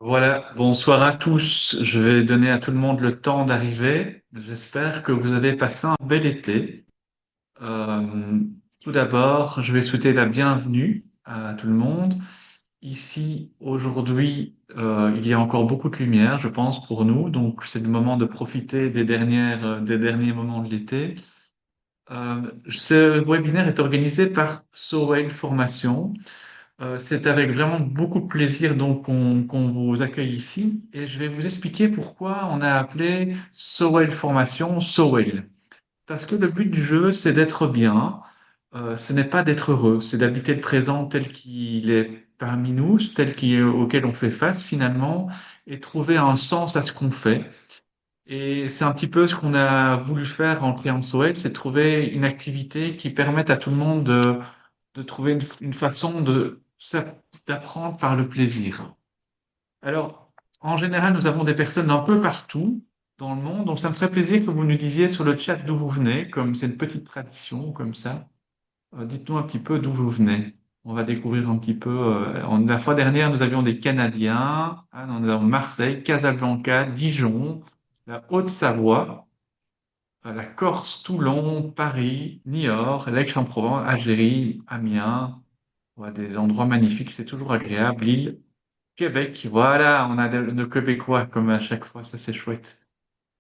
Voilà, bonsoir à tous. Je vais donner à tout le monde le temps d'arriver. J'espère que vous avez passé un bel été. Euh, Tout d'abord, je vais souhaiter la bienvenue à tout le monde. Ici, aujourd'hui, il y a encore beaucoup de lumière, je pense, pour nous. Donc, c'est le moment de profiter des derniers moments de l'été. Ce webinaire est organisé par Sowell Formation. C'est avec vraiment beaucoup de plaisir donc qu'on vous accueille ici et je vais vous expliquer pourquoi on a appelé Sowell Formation Sowell. Parce que le but du jeu, c'est d'être bien, ce n'est pas d'être heureux, c'est d'habiter le présent tel qu'il est parmi nous, auquel on fait face finalement, et trouver un sens à ce qu'on fait. Et c'est un petit peu ce qu'on a voulu faire en créant Sowell, c'est trouver une activité qui permette à tout le monde de trouver une façon d'apprendre par le plaisir. Alors, en général, nous avons des personnes un peu partout dans le monde, donc ça me ferait plaisir que vous nous disiez sur le chat d'où vous venez, comme c'est une petite tradition, comme ça. Dites-nous un petit peu d'où vous venez. On va découvrir un petit peu. La fois dernière, nous avions des Canadiens, nous avons Marseille, Casablanca, Dijon, la Haute-Savoie, la Corse, Toulon, Paris, Niort, Aix-en-Provence, Algérie, Amiens. Ouais, des endroits magnifiques, c'est toujours agréable. Lille, Québec, voilà, on a de Québécois comme à chaque fois, ça c'est chouette.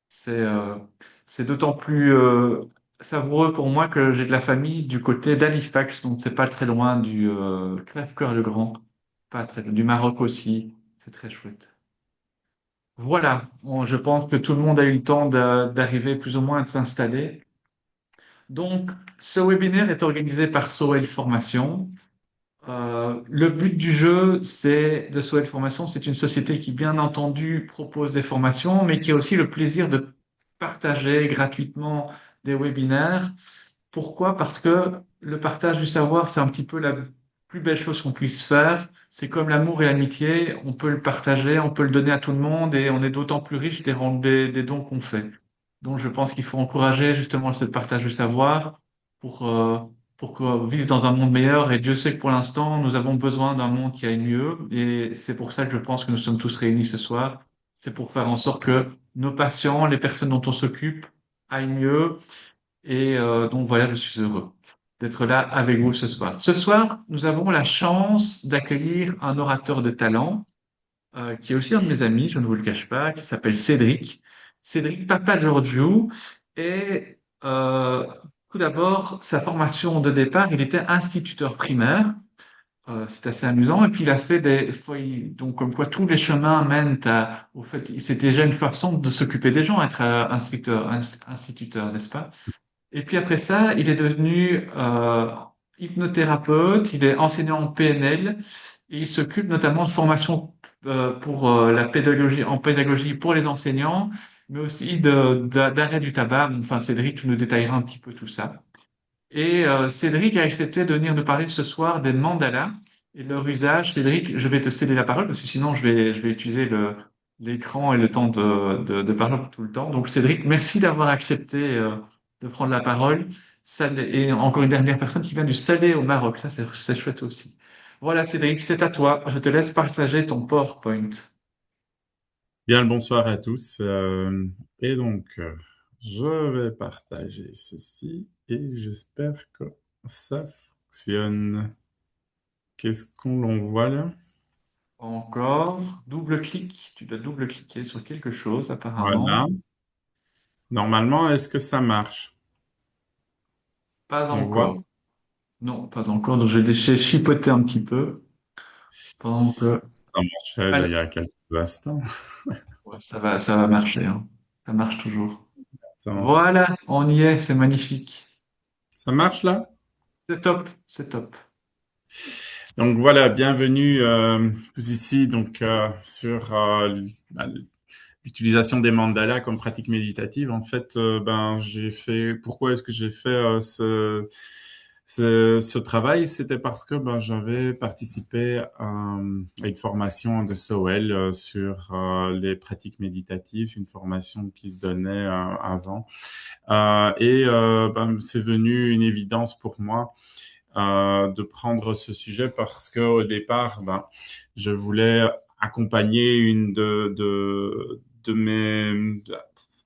C'est euh, c'est d'autant plus savoureux pour moi que j'ai de la famille du côté d'Halifax, donc c'est pas très loin du Crèvecoeur-le-Grand, pas très du Maroc aussi, c'est très chouette. Voilà, je pense que tout le monde a eu le temps d'arriver plus ou moins à s'installer. Donc, ce webinaire est organisé par Sowell Formation. Le but du jeu, c'est de Sowell Formation. C'est une société qui, bien entendu, propose des formations, mais qui a aussi le plaisir de partager gratuitement des webinaires. Pourquoi? Parce que le partage du savoir, c'est un petit peu la plus belle chose qu'on puisse faire. C'est comme l'amour et l'amitié. On peut le partager, on peut le donner à tout le monde et on est d'autant plus riche des dons qu'on fait. Donc, je pense qu'il faut encourager justement ce partage du savoir pour, euh, vivre dans un monde meilleur. Et Dieu sait que pour l'instant, nous avons besoin d'un monde qui aille mieux. Et c'est pour ça que je pense que nous sommes tous réunis ce soir. C'est pour faire en sorte que nos patients, les personnes dont on s'occupe, aillent mieux. Et donc voilà, je suis heureux d'être là avec vous ce soir. Ce soir, nous avons la chance d'accueillir un orateur de talent qui est aussi un de mes amis, je ne vous le cache pas, qui s'appelle Cédric. Cédric Papa Giorgio. Et euh, tout d'abord, sa formation de départ, il était instituteur primaire. C'est assez amusant. Et puis, il a fait donc, comme quoi tous les chemins mènent au fait, c'était déjà une façon de s'occuper des gens, être instituteur, n'est-ce pas? Et puis après ça, il est devenu hypnothérapeute, il est enseignant en PNL et il s'occupe notamment de formation pour la pédagogie, en pédagogie pour les enseignants, mais aussi d'arrêt du tabac. Enfin, Cédric, tu nous détailleras un petit peu tout ça. Et Cédric a accepté de venir nous parler ce soir des mandalas et de leur usage. Cédric, je vais te céder la parole parce que sinon je vais utiliser l'écran et le temps de parler tout le temps. Donc Cédric, merci d'avoir accepté de prendre la parole. Et encore une dernière personne qui vient du Salé au Maroc. Ça, c'est chouette aussi. Voilà, Cédric, c'est à toi. Je te laisse partager ton PowerPoint. Bien le bonsoir à tous. Et donc, je vais partager ceci et j'espère que ça fonctionne. Qu'est-ce qu'on l'on voit là? Encore, double-clic. Tu dois double-cliquer sur quelque chose apparemment. Voilà. Normalement, est-ce que ça marche? Ce Pas qu'on voit? encore. Non, pas encore. Donc, j'ai chipoté un petit peu pendant que. Ça marchait là, Allez, il y a quelques instants. ouais, ça va marcher, hein. Ça marche toujours. Attends. Voilà, on y est, c'est magnifique. Ça marche là? C'est top, c'est top. Donc voilà, bienvenue tous ici donc sur bah, l'utilisation des mandalas comme pratique méditative. En fait, ben j'ai fait. Pourquoi est-ce que j'ai fait ce travail? C'était parce que ben j'avais participé à une formation de SOL sur les pratiques méditatives, une formation qui se donnait avant. Ben, c'est venu une évidence pour moi de prendre ce sujet parce que au départ, ben, je voulais accompagné une de mes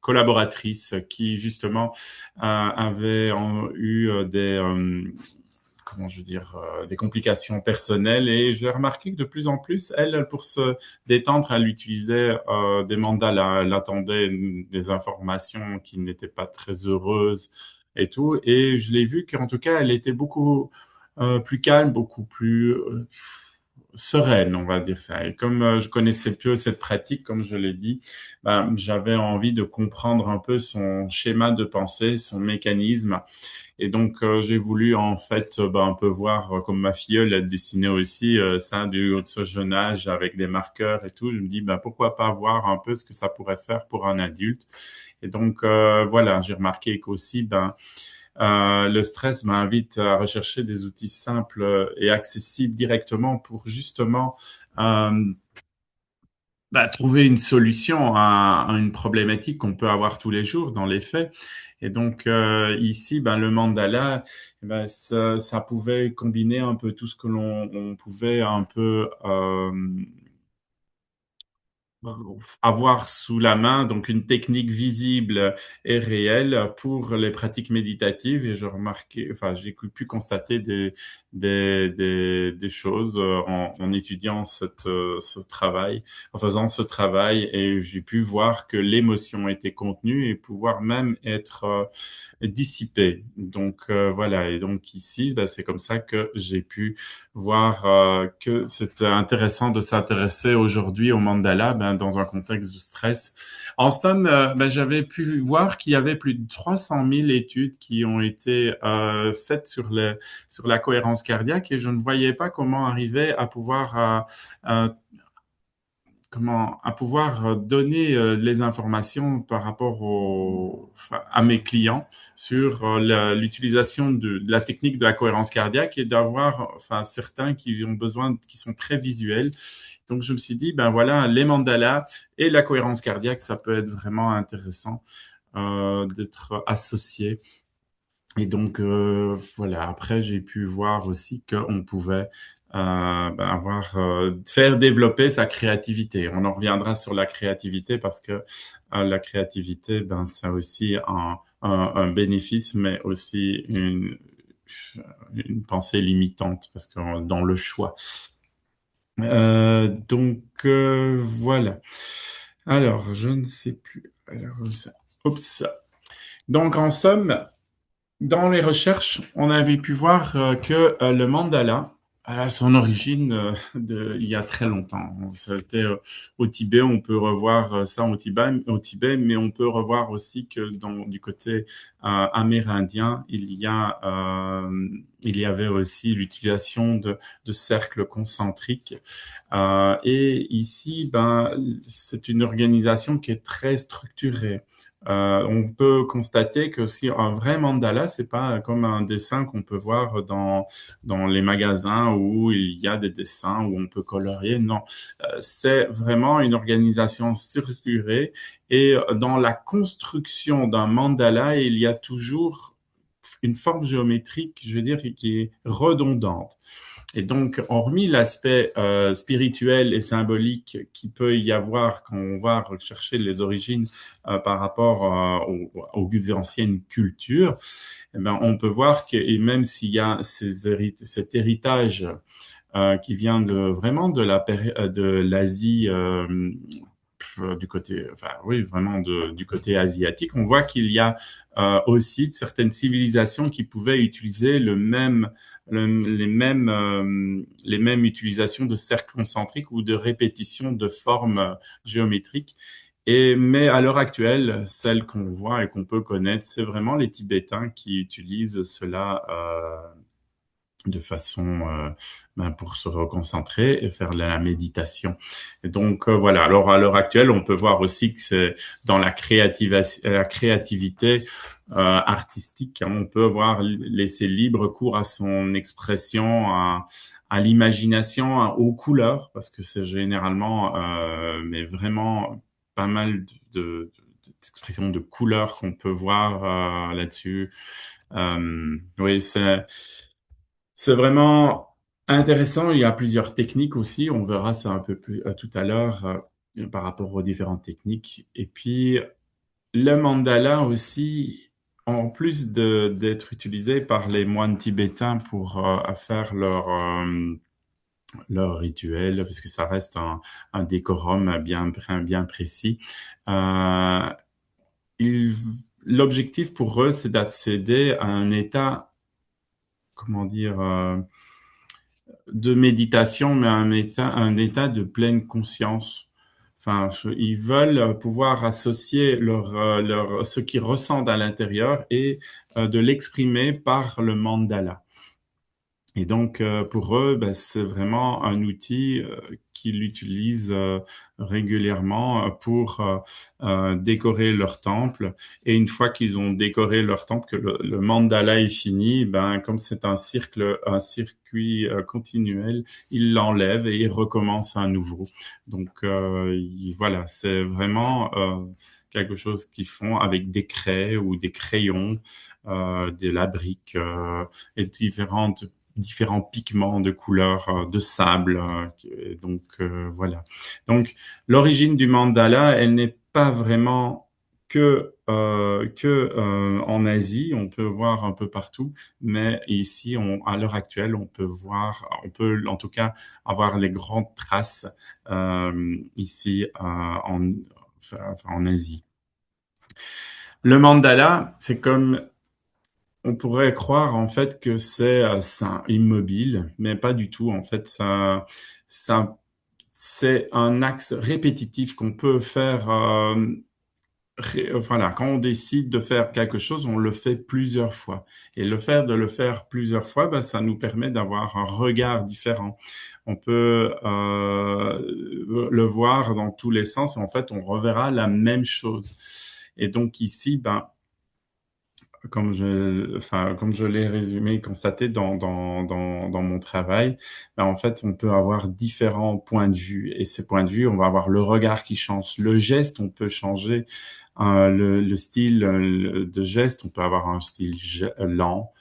collaboratrices qui justement avait eu comment je veux dire, des complications personnelles. Et j'ai remarqué que de plus en plus, elle, pour se détendre, elle utilisait des mandalas. Elle attendait des informations qui n'étaient pas très heureuses et tout. Et je l'ai vu qu'en tout cas, elle était beaucoup plus calme, beaucoup plus sereine, on va dire ça. Et comme je connaissais peu cette pratique, comme je l'ai dit, ben, j'avais envie de comprendre un peu son schéma de pensée, son mécanisme. Et donc, j'ai voulu en fait ben, un peu voir, comme ma filleule a dessiné aussi ça du haut de ce jeune âge avec des marqueurs et tout. Je me dis, ben, pourquoi pas voir un peu ce que ça pourrait faire pour un adulte. Et donc, voilà, j'ai remarqué qu'aussi, ben, le stress m'invite à rechercher des outils simples et accessibles directement pour justement euh, bah, trouver une solution à une problématique qu'on peut avoir tous les jours dans les faits. Et donc ici, ben, le mandala, ben, ça pouvait combiner un peu tout ce que on pouvait un peu avoir sous la main, donc une technique visible et réelle pour les pratiques méditatives. Et je remarquais, enfin, j'ai pu constater des choses en étudiant ce travail, en faisant ce travail, et j'ai pu voir que l'émotion était contenue et pouvoir même être dissipée. Donc voilà, et donc ici, ben, c'est comme ça que j'ai pu voir que c'était intéressant de s'intéresser aujourd'hui au mandala ben, dans un contexte de stress. En somme, ben, j'avais pu voir qu'il y avait plus de 300 000 études qui ont été faites sur la cohérence cardiaque et je ne voyais pas comment arriver à pouvoir à pouvoir donner les informations par rapport enfin, à mes clients sur l'utilisation de la technique de la cohérence cardiaque et d'avoir enfin certains qui ont besoin qui sont très visuels. Donc je me suis dit ben voilà les mandalas et la cohérence cardiaque ça peut être vraiment intéressant d'être associé. Et donc voilà, après j'ai pu voir aussi qu'on pouvait ben, faire développer sa créativité. On en reviendra sur la créativité parce que la créativité, ben ça a aussi un bénéfice, mais aussi une pensée limitante parce que dans le choix. Donc voilà. Alors je ne sais plus. Alors ça. Oups. Donc en somme. Dans les recherches, on avait pu voir que le mandala, elle a son origine il y a très longtemps. C'était au Tibet, on peut revoir ça au Tibet, mais on peut revoir aussi que du côté amérindien, il y avait aussi l'utilisation de cercles concentriques. Et ici, ben, c'est une organisation qui est très structurée. On peut constater que si un vrai mandala, c'est pas comme un dessin qu'on peut voir dans les magasins où il y a des dessins où on peut colorier. Non, c'est vraiment une organisation structurée et dans la construction d'un mandala, il y a toujours une forme géométrique, je veux dire, qui est redondante. Et donc, hormis l'aspect spirituel et symbolique qui peut y avoir quand on va rechercher les origines par rapport aux anciennes cultures, eh ben, on peut voir que et même s'il y a cet héritage qui vient vraiment de l'Asie du côté, enfin oui, vraiment du côté asiatique, on voit qu'il y a aussi certaines civilisations qui pouvaient utiliser les mêmes utilisations de cercles concentriques ou de répétitions de formes géométriques. Mais à l'heure actuelle, celle qu'on voit et qu'on peut connaître, c'est vraiment les Tibétains qui utilisent cela de façon ben, pour se reconcentrer et faire la méditation. Et donc voilà. Alors à l'heure actuelle, on peut voir aussi que c'est dans la créativité artistique, hein, on peut avoir laissé libre cours à son expression, à l'imagination, aux couleurs, parce que c'est généralement, mais vraiment pas mal d'expressions de couleurs qu'on peut voir là-dessus. Oui, c'est vraiment Intéressant, il y a plusieurs techniques aussi. On verra ça un peu plus tout à l'heure par rapport aux différentes techniques. Et puis, le mandala aussi, en plus d'être utilisé par les moines tibétains pour faire leur rituel, parce que ça reste un décorum bien précis, euh, ils- l'objectif pour eux, c'est d'accéder à un état, comment dire, de méditation, mais un état de pleine conscience. Enfin, ils veulent pouvoir associer ce qu'ils ressentent à l'intérieur et de l'exprimer par le mandala. Et donc, pour eux, ben, c'est vraiment un outil qu'ils utilisent régulièrement pour décorer leur temple. Et une fois qu'ils ont décoré leur temple, que le mandala est fini, ben, comme c'est un circuit continuel, ils l'enlèvent et ils recommencent à nouveau. Donc, voilà, c'est vraiment quelque chose qu'ils font avec des craies ou des crayons, de la brique et différents pigments de couleur de sable. Donc voilà. Donc l'origine du mandala, elle n'est pas vraiment que en Asie. On peut voir un peu partout, mais ici, à l'heure actuelle, on peut en tout cas avoir les grandes traces ici en Asie. Le mandala, c'est comme on pourrait croire en fait que c'est immobile, mais pas du tout. En fait, ça, c'est un axe répétitif qu'on peut faire. Voilà, quand on décide de faire quelque chose, on le fait plusieurs fois. Et le faire plusieurs fois, ben, ça nous permet d'avoir un regard différent. On peut le voir dans tous les sens. En fait, on reverra la même chose. Et donc ici, ben, comme je l'ai résumé, constaté dans mon travail, ben, en fait, on peut avoir différents points de vue. Et ces points de vue, on va avoir le regard qui change, le geste, on peut changer le style de geste, on peut avoir un style lent,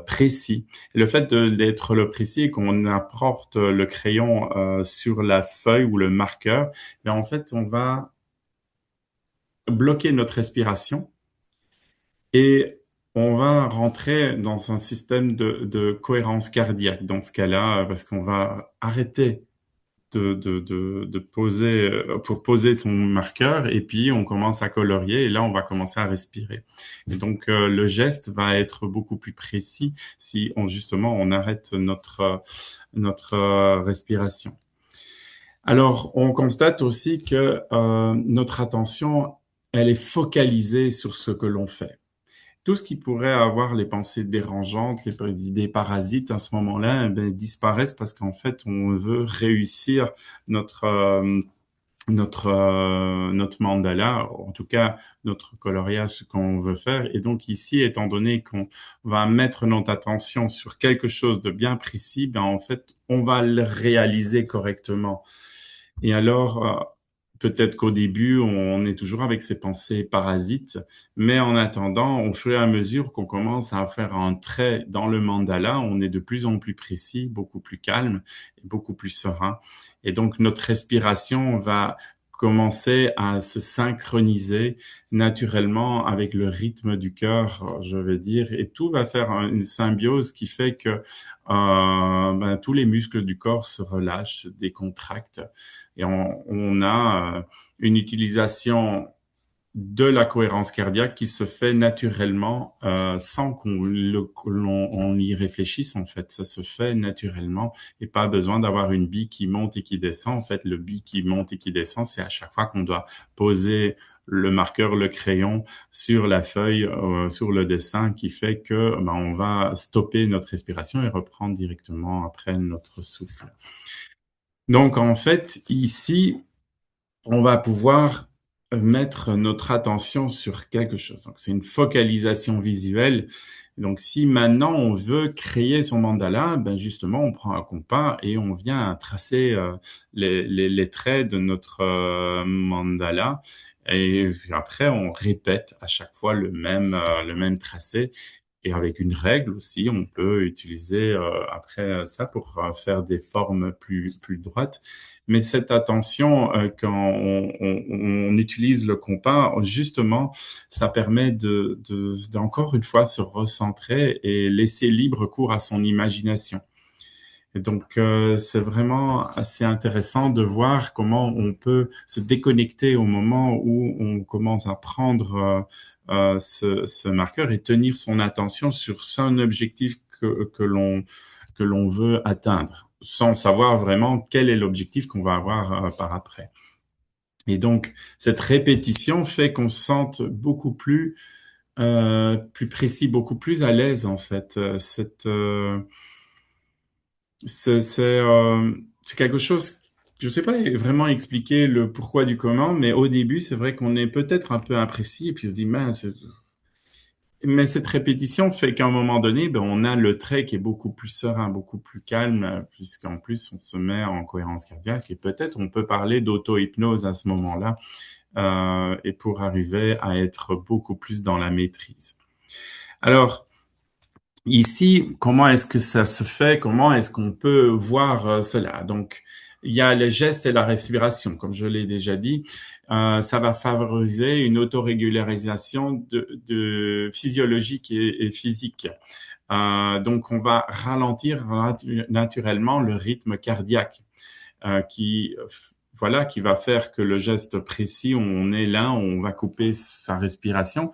précis. Et le fait d'être le précis et qu'on apporte le crayon sur la feuille ou le marqueur, ben, en fait, on va bloquer notre respiration et on va rentrer dans un système de cohérence cardiaque dans ce cas-là, parce qu'on va arrêter de poser, pour poser son marqueur, et puis on commence à colorier, et là on va commencer à respirer. Et donc le geste va être beaucoup plus précis si justement on arrête notre respiration. Alors, on constate aussi que notre attention, elle est focalisée sur ce que l'on fait. Tout ce qui pourrait avoir les pensées dérangeantes, les idées parasites à ce moment-là, eh ben, disparaissent parce qu'en fait, on veut réussir notre notre mandala, en tout cas notre coloriage qu'on veut faire. Et donc ici, étant donné qu'on va mettre notre attention sur quelque chose de bien précis, ben en fait, on va le réaliser correctement. Et alors, peut-être qu'au début, on est toujours avec ces pensées parasites, mais en attendant, au fur et à mesure qu'on commence à faire un trait dans le mandala, on est de plus en plus précis, beaucoup plus calme et beaucoup plus serein. Et donc, notre respiration va commencer à se synchroniser naturellement avec le rythme du cœur, je vais dire, et tout va faire une symbiose qui fait que ben, tous les muscles du corps se relâchent, se décontractent, et on a une utilisation de la cohérence cardiaque qui se fait naturellement sans on y réfléchisse en fait. Ça se fait naturellement et pas besoin d'avoir une bille qui monte et qui descend. En fait, le bille qui monte et qui descend, c'est à chaque fois qu'on doit poser le marqueur, le crayon sur la feuille, sur le dessin, qui fait que ben, on va stopper notre respiration et reprendre directement après notre souffle. Donc en fait, ici, on va pouvoir mettre notre attention sur quelque chose. Donc, c'est une focalisation visuelle. Donc, si maintenant on veut créer son mandala, ben justement, on prend un compas et on vient tracer les traits de notre mandala. Et puis après, on répète à chaque fois le même tracé. et avec une règle aussi, on peut utiliser après ça pour faire des formes plus droites. Mais cette attention, quand on utilise le compas, justement, ça permet d'encore une fois se recentrer et laisser libre cours à son imagination. Et donc, c'est vraiment assez intéressant de voir comment on peut se déconnecter au moment où on commence à prendre ce marqueur et tenir son attention sur un objectif que l'on veut atteindre, sans savoir vraiment quel est l'objectif qu'on va avoir par après. Et donc, cette répétition fait qu'on se sente beaucoup plus précis, beaucoup plus à l'aise en fait. C'est quelque chose, je ne sais pas vraiment expliquer le pourquoi du comment, mais au début, c'est vrai qu'on est peut-être un peu imprécis et puis on se dit, mince, mais cette répétition fait qu'à un moment donné, ben, on a le trait qui est beaucoup plus serein, beaucoup plus calme, puisqu'en plus, on se met en cohérence cardiaque et peut-être on peut parler d'auto-hypnose à ce moment-là, et pour arriver à être beaucoup plus dans la maîtrise. Alors, ici, comment est-ce que ça se fait? Comment est-ce qu'on peut voir cela? Donc, il y a les gestes et la respiration, comme je l'ai déjà dit. Ça va favoriser une autorégularisation de physiologique et physique. Donc, on va ralentir naturellement le rythme cardiaque, qui va faire que le geste précis, on est là, on va couper sa respiration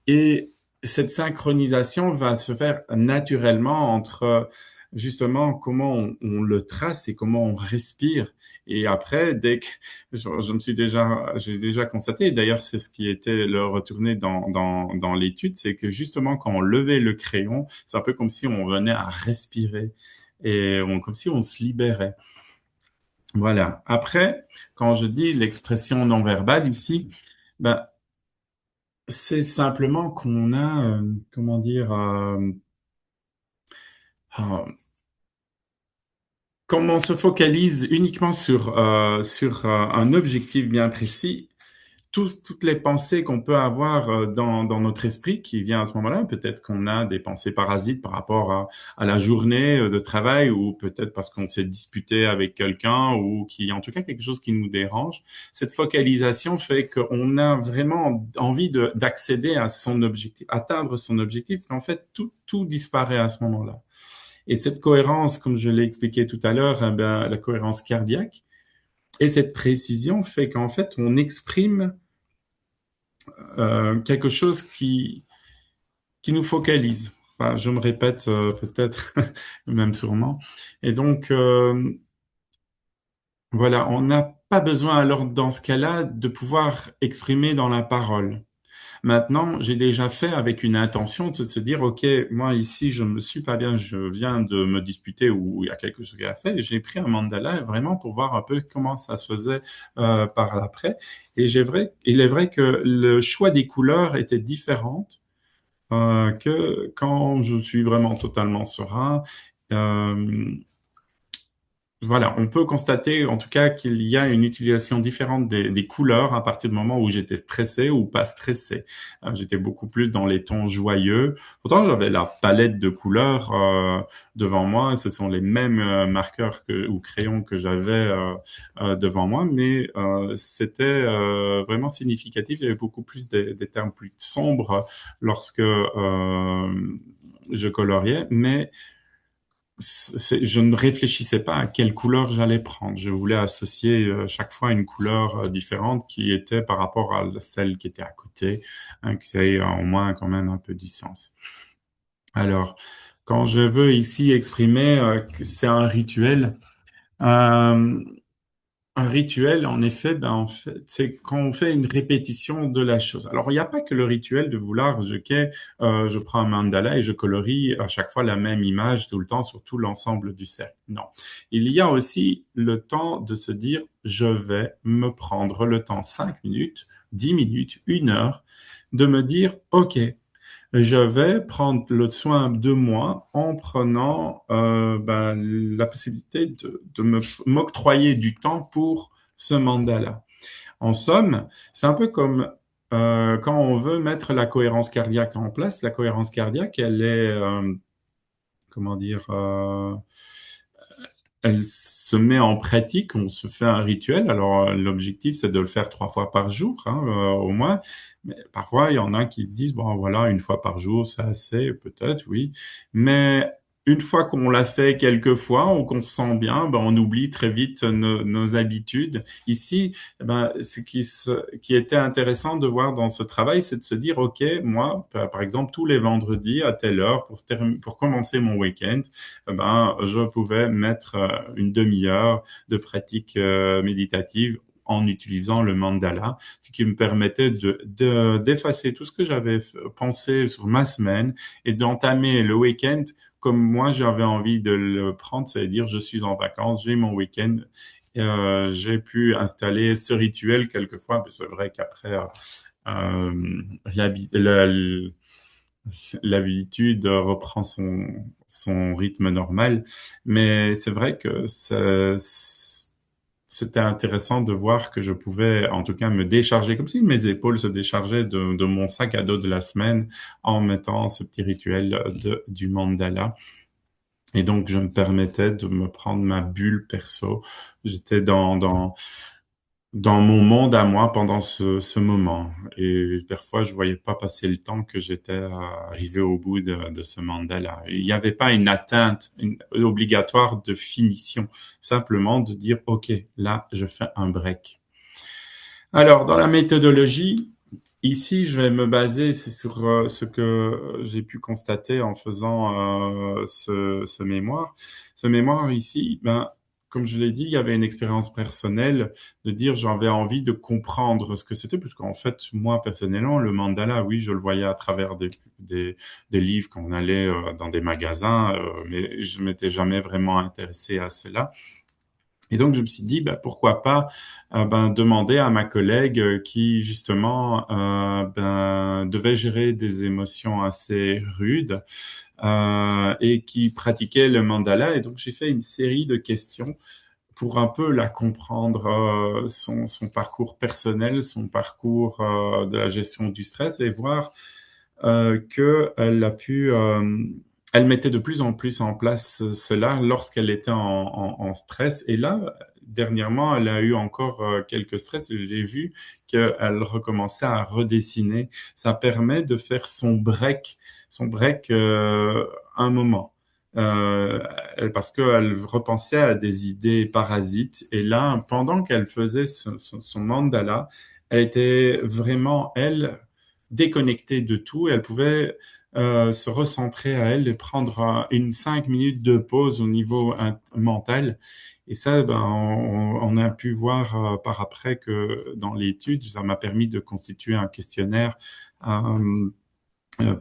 et cette synchronisation va se faire naturellement entre justement comment on le trace et comment on respire. Et après, dès que j'ai déjà constaté, d'ailleurs c'est ce qui était le retourné dans l'étude, c'est que justement quand on levait le crayon, c'est un peu comme si on venait à respirer et comme si on se libérait. Voilà. Après, quand je dis l'expression non verbale ici, ben, c'est simplement qu'on a, comment dire, ah, comme on se focalise uniquement sur un objectif bien précis, toutes les pensées qu'on peut avoir dans notre esprit qui vient à ce moment-là, peut-être qu'on a des pensées parasites par rapport à la journée de travail ou peut-être parce qu'on s'est disputé avec quelqu'un ou qui, en tout cas, quelque chose qui nous dérange. Cette focalisation fait qu'on a vraiment envie d'accéder à son objectif, atteindre son objectif, qu'en fait, tout disparaît à ce moment-là. Et cette cohérence, comme je l'ai expliqué tout à l'heure, eh ben, la cohérence cardiaque et cette précision fait qu'en fait, on exprime quelque chose qui nous focalise. Enfin, je me répète peut-être, même sûrement. Et donc, voilà, on n'a pas besoin alors dans ce cas-là de pouvoir exprimer dans la parole. Maintenant, j'ai déjà fait avec une intention de se dire, OK, moi ici, je me suis pas bien, je viens de me disputer ou il y a quelque chose qui a fait. Et j'ai pris un mandala vraiment pour voir un peu comment ça se faisait par après. Et il est vrai que le choix des couleurs était différent que quand je suis vraiment totalement serein. Euh, voilà, on peut constater en tout cas qu'il y a une utilisation différente des couleurs à partir du moment où j'étais stressé ou pas stressé. J'étais beaucoup plus dans les tons joyeux. Pourtant, j'avais la palette de couleurs devant moi. Ce sont les mêmes marqueurs ou crayons que j'avais devant moi, mais c'était vraiment significatif. Il y avait beaucoup plus des termes plus sombres lorsque je coloriais, mais je ne réfléchissais pas à quelle couleur j'allais prendre. Je voulais associer chaque fois une couleur différente qui était par rapport à celle qui était à côté, hein, que ça ait au moins quand même un peu du sens. Alors, quand je veux ici exprimer que c'est euh, un rituel, en effet, ben, en fait, c'est quand on fait une répétition de la chose. Alors, il n'y a pas que le rituel de vouloir, je prends un mandala et je colorie à chaque fois la même image tout le temps sur tout l'ensemble du cercle. Non. Il y a aussi le temps de se dire, je vais me prendre le temps 5 minutes, 10 minutes, 1 heure, de me dire, OK, je vais prendre le soin de moi en prenant ben, la possibilité de m'octroyer du temps pour ce mandat-là. En somme, c'est un peu comme quand on veut mettre la cohérence cardiaque en place, la cohérence cardiaque, elle est, comment dire, elle se met en pratique, on se fait un rituel. Alors, l'objectif, c'est de le faire 3 fois par jour, hein, au moins. Mais parfois, il y en a qui se disent, bon, voilà, une fois par jour, c'est assez, peut-être, oui. Mais une fois qu'on l'a fait quelques fois ou qu'on se sent bien, ben, on oublie très vite nos habitudes. Ici, eh ben, qui était intéressant de voir dans ce travail, c'est de se dire, OK, moi, par exemple, tous les vendredis à telle heure, pour commencer mon week-end, eh ben, je pouvais mettre une demi-heure de pratique méditative en utilisant le mandala, ce qui me permettait d'effacer tout ce que j'avais pensé sur ma semaine et d'entamer le week-end comme moi j'avais envie de le prendre, c'est-à-dire je suis en vacances, j'ai mon week-end, j'ai pu installer ce rituel quelquefois, mais c'est vrai qu'après l'habi- la- l'habitude reprend son rythme normal. Mais c'est vrai que c'était intéressant de voir que je pouvais, en tout cas, me décharger, comme si mes épaules se déchargeaient de mon sac à dos de la semaine en mettant ce petit rituel du mandala. Et donc, je me permettais de me prendre ma bulle perso. J'étais dans mon monde à moi pendant ce moment. Et parfois, je voyais pas passer le temps que j'étais arrivé au bout de ce mandat-là. Il n'y avait pas une atteinte obligatoire de finition, simplement de dire, OK, là, je fais un break. Alors, dans la méthodologie, ici, je vais me baser c'est sur ce que j'ai pu constater en faisant ce mémoire. Ce mémoire ici, ben, comme je l'ai dit, il y avait une expérience personnelle de dire j'avais envie de comprendre ce que c'était, parce qu'en fait, moi, personnellement, le mandala, oui, je le voyais à travers des livres qu'on allait dans des magasins, mais je m'étais jamais vraiment intéressé à cela. Et donc, je me suis dit, bah, pourquoi pas ben, demander à ma collègue qui, justement, ben, devait gérer des émotions assez rudes et qui pratiquait le mandala. Et donc, j'ai fait une série de questions pour un peu la comprendre, son parcours personnel, son parcours de la gestion du stress et voir que elle mettait de plus en plus en place cela lorsqu'elle était en stress. Et là, dernièrement, elle a eu encore quelques stress. J'ai vu qu'elle recommençait à redessiner. Ça permet de faire son break un moment. Parce qu'elle repensait à des idées parasites. Et là, pendant qu'elle faisait son mandala, elle était vraiment, elle, déconnectée de tout. Elle pouvait se recentrer à elle et prendre une 5 minutes de pause au niveau mental. Et ça, ben, on a pu voir par après que dans l'étude, ça m'a permis de constituer un questionnaire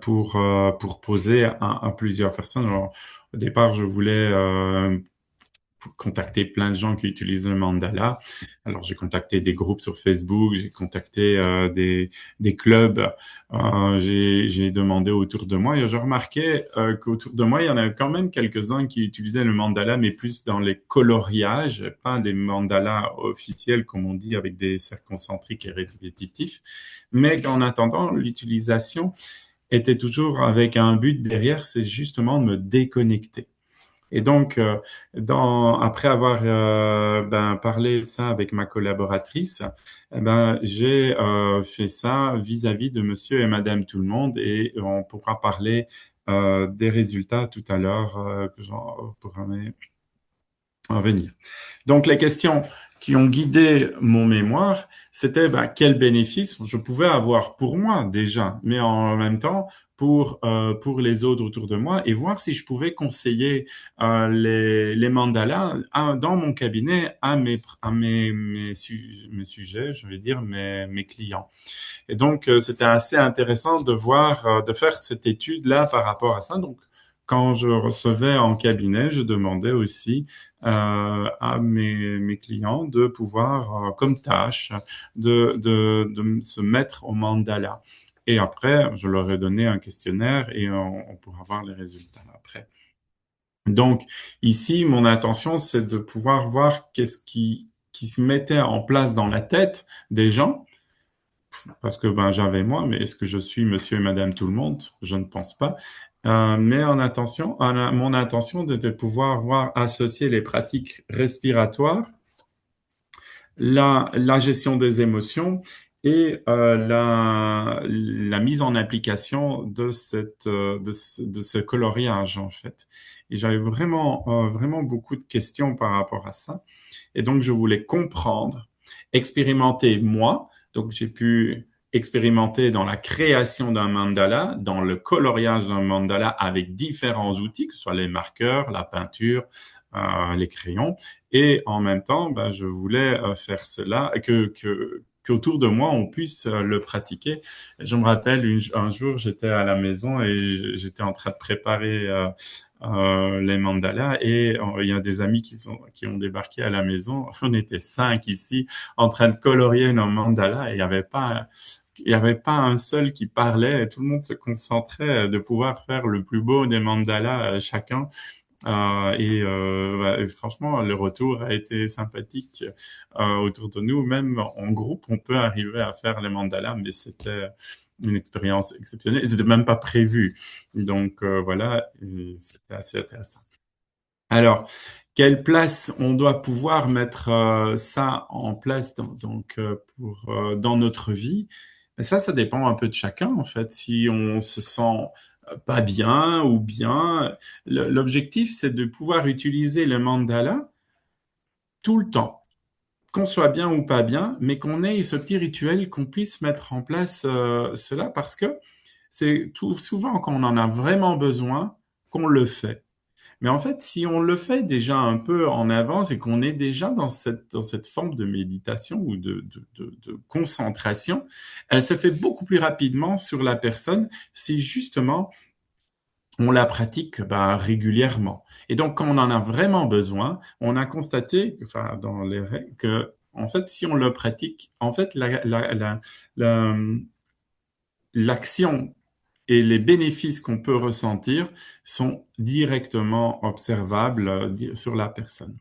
pour poser à plusieurs personnes. Alors, au départ, je voulais contacté plein de gens qui utilisent le mandala. Alors, j'ai contacté des groupes sur Facebook, j'ai contacté des clubs, j'ai demandé autour de moi et je remarquais qu'autour de moi, il y en avait quand même quelques-uns qui utilisaient le mandala, mais plus dans les coloriages, pas des mandalas officiels, comme on dit, avec des cercles concentriques et répétitifs, mais qu'en attendant, l'utilisation était toujours avec un but derrière, c'est justement de me déconnecter. Et donc, après avoir ben, parlé ça avec ma collaboratrice, eh ben, j'ai fait ça vis-à-vis de Monsieur et Madame tout le monde, et on pourra parler des résultats tout à l'heure que j'en pourrai en venir. Donc, les questions qui ont guidé mon mémoire, c'était ben, quel bénéfice je pouvais avoir pour moi déjà, mais en même temps pour les autres autour de moi et voir si je pouvais conseiller les mandalas dans mon cabinet mes sujets, je vais dire mes clients. Et donc, c'était assez intéressant de voir, de faire cette étude-là par rapport à ça. Donc, quand je recevais en cabinet, je demandais aussi à mes clients de pouvoir, comme tâche, de se mettre au mandala. Et après, je leur ai donné un questionnaire et on pourra voir les résultats après. Donc, ici, mon intention, c'est de pouvoir voir qu'est-ce qui se mettait en place dans la tête des gens parce que ben j'avais moi, mais est-ce que je suis monsieur et madame tout le monde? Je ne pense pas. Mais mon intention était de pouvoir voir associer les pratiques respiratoires, la gestion des émotions et la mise en application de de ce coloriage en fait. Et j'avais vraiment beaucoup de questions par rapport à ça. Et donc, je voulais comprendre, expérimenter moi. Donc, j'ai pu expérimenter dans la création d'un mandala, dans le coloriage d'un mandala avec différents outils, que ce soit les marqueurs, la peinture, les crayons. Et en même temps, ben, je voulais faire cela, qu'autour de moi, on puisse le pratiquer. Je me rappelle, un jour, j'étais à la maison et j'étais en train de préparer les mandalas et il y a des amis qui ont débarqué à la maison. On était 5 ici en train de colorier nos mandalas et il y avait pas un seul qui parlait. Et tout le monde se concentrait de pouvoir faire le plus beau des mandalas chacun. Et franchement, le retour a été sympathique autour de nous. Même en groupe, on peut arriver à faire les mandalas, mais c'était une expérience exceptionnelle. Et c'était même pas prévu. Donc voilà, et c'était assez intéressant. Alors, quelle place on doit pouvoir mettre ça en place dans notre vie? Ben ça dépend un peu de chacun en fait. Si on se sent pas bien ou bien, l'objectif c'est de pouvoir utiliser le mandala tout le temps, qu'on soit bien ou pas bien, mais qu'on ait ce petit rituel, qu'on puisse mettre en place cela parce que c'est tout souvent quand on en a vraiment besoin qu'on le fait. Mais en fait, si on le fait déjà un peu en avance et qu'on est déjà dans cette forme de méditation ou de concentration, elle se fait beaucoup plus rapidement sur la personne si justement on la pratique bah, régulièrement. Et donc, quand on en a vraiment besoin, on a constaté, enfin, dans les règles, que en fait, si on le pratique, en fait, la- l'action et les bénéfices qu'on peut ressentir sont directement observables sur la personne.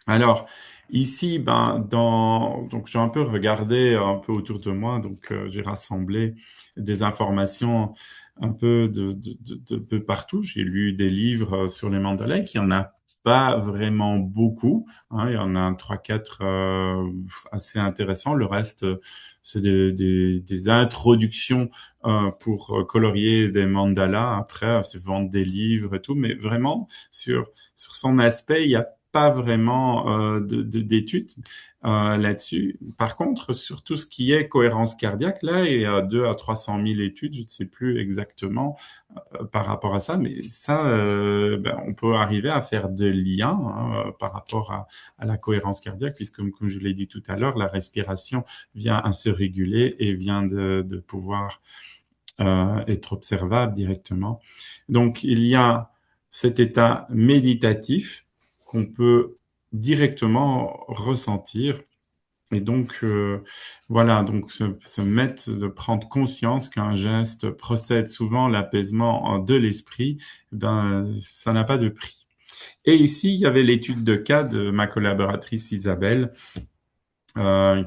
Alors, ici, ben, donc j'ai un peu regardé un peu autour de moi, donc j'ai rassemblé des informations un peu de peu partout. J'ai lu des livres sur les mandalas, il y en a pas vraiment beaucoup, hein, il y en a trois, quatre assez intéressants. Le reste, c'est des introductions pour colorier des mandalas. Après, c'est vendre des livres et tout, mais vraiment sur son aspect, il y a pas vraiment d'études là-dessus. Par contre, sur tout ce qui est cohérence cardiaque, là, il y a 2 à 300 000 études, je ne sais plus exactement par rapport à ça, mais ça, ben, on peut arriver à faire des liens hein, par rapport à la cohérence cardiaque, puisque comme je l'ai dit tout à l'heure, la respiration vient à se réguler et vient de pouvoir être observable directement. Donc, il y a cet état méditatif qu'on peut directement ressentir. Et donc, voilà, donc se mettre, de prendre conscience qu'un geste procède souvent l'apaisement de l'esprit, ben, ça n'a pas de prix. Et ici, il y avait l'étude de cas de ma collaboratrice Isabelle,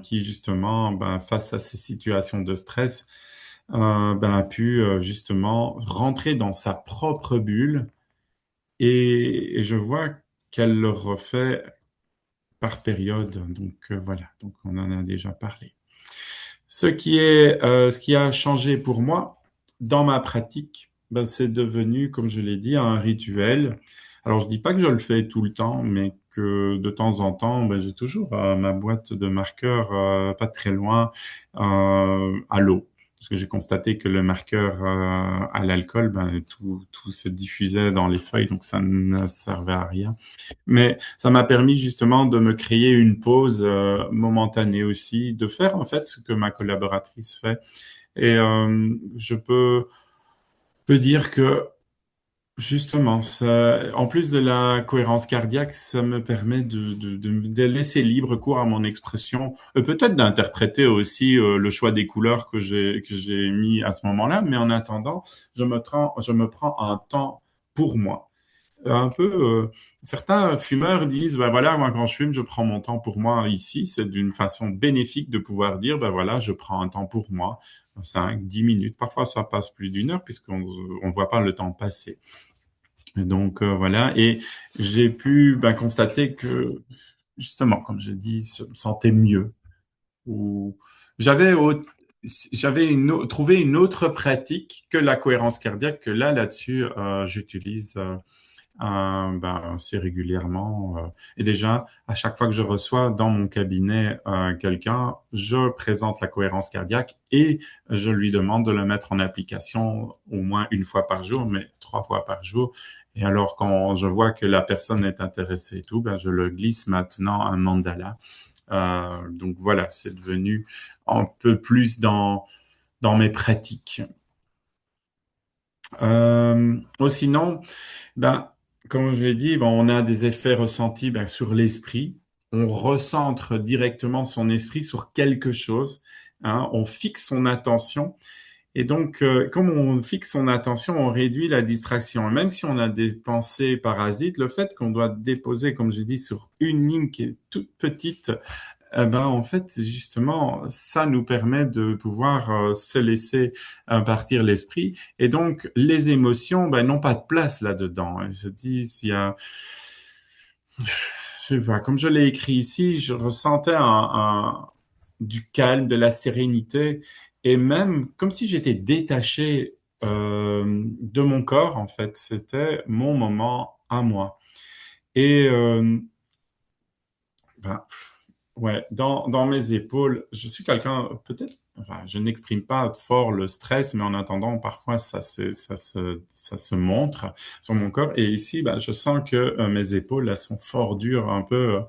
qui justement, ben, face à ces situations de stress, ben, a pu justement rentrer dans sa propre bulle et je vois qu'elle le refait par période. Donc voilà, donc on en a déjà parlé. Ce qui a changé pour moi dans ma pratique, ben, c'est devenu, comme je l'ai dit, un rituel. Alors je dis pas que je le fais tout le temps, mais que de temps en temps, ben, j'ai toujours ma boîte de marqueurs pas très loin à l'eau. Parce que j'ai constaté que le marqueur à l'alcool, ben, tout se diffusait dans les feuilles, donc ça ne servait à rien. Mais ça m'a permis justement de me créer une pause momentanée aussi, de faire en fait ce que ma collaboratrice fait. Et peux dire que justement, en plus de la cohérence cardiaque, ça me permet de laisser libre cours à mon expression, peut-être d'interpréter aussi le choix des couleurs que j'ai mis à ce moment-là. Mais en attendant, je me prends un temps pour moi. un peu, certains fumeurs disent, ben voilà, moi quand je fume, je prends mon temps pour moi ici. C'est d'une façon bénéfique de pouvoir dire, ben voilà, je prends un temps pour moi, 5, 10 minutes. Parfois, ça passe plus d'une heure puisqu'on ne voit pas le temps passer. Et donc, voilà. Et j'ai pu ben, constater que, justement, comme j'ai dit, je me sentais mieux. Ou j'avais au- trouvé une autre pratique que la cohérence cardiaque que là-dessus, j'utilise ben, assez régulièrement. Et déjà, à chaque fois que je reçois dans mon cabinet quelqu'un, je présente la cohérence cardiaque et je lui demande de le mettre en application au moins une fois par jour, mais 3 fois par jour. Et alors, quand je vois que la personne est intéressée et tout, ben, je le glisse maintenant un mandala. Donc voilà, c'est devenu un peu plus dans mes pratiques. Sinon, ben, comme je l'ai dit, ben, on a des effets ressentis ben, sur l'esprit. On recentre directement son esprit sur quelque chose. Hein, on fixe son attention. Et donc, comme on fixe son attention, on réduit la distraction. Même si on a des pensées parasites, le fait qu'on doit déposer, comme j'ai dit, sur une ligne qui est toute petite, eh ben, en fait, justement, ça nous permet de pouvoir se laisser partir l'esprit. Et donc, les émotions, ben, n'ont pas de place là-dedans. Ils se disent, il y a, je sais pas, comme je l'ai écrit ici, je ressentais du calme, de la sérénité, et même comme si j'étais détaché de mon corps, en fait. C'était mon moment à moi. Et ben, ouais, dans mes épaules, je suis quelqu'un, peut-être, enfin, je n'exprime pas fort le stress, mais en attendant, parfois, ça se montre sur mon corps. Et ici, bah, je sens que mes épaules, elles sont fort dures, un peu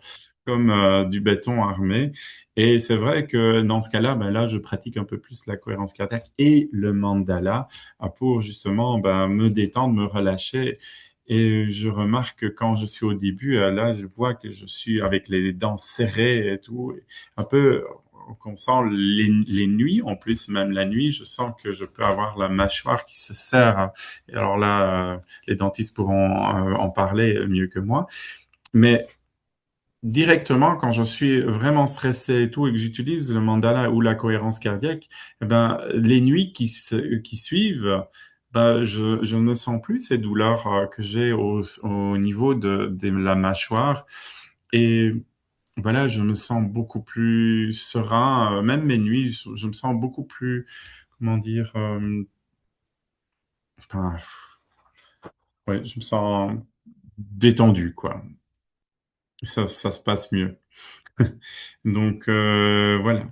comme du béton armé. Et c'est vrai que dans ce cas-là, bah, là, je pratique un peu plus la cohérence cardiaque et le mandala pour justement bah, me détendre, me relâcher. Et je remarque que quand je suis au début, là, je vois que je suis avec les dents serrées et tout, un peu qu'on sent les nuits, en plus, même la nuit, je sens que je peux avoir la mâchoire qui se serre. Et alors là, les dentistes pourront en parler mieux que moi. Mais directement, quand je suis vraiment stressé et tout, et que j'utilise le mandala ou la cohérence cardiaque, eh ben, les nuits qui suivent, ben, je ne sens plus ces douleurs que j'ai au niveau de la mâchoire. Et voilà, je me sens beaucoup plus serein. Même mes nuits, je me sens beaucoup plus, comment dire, enfin, ouais, je me sens détendu, quoi. Ça se passe mieux. Donc, voilà.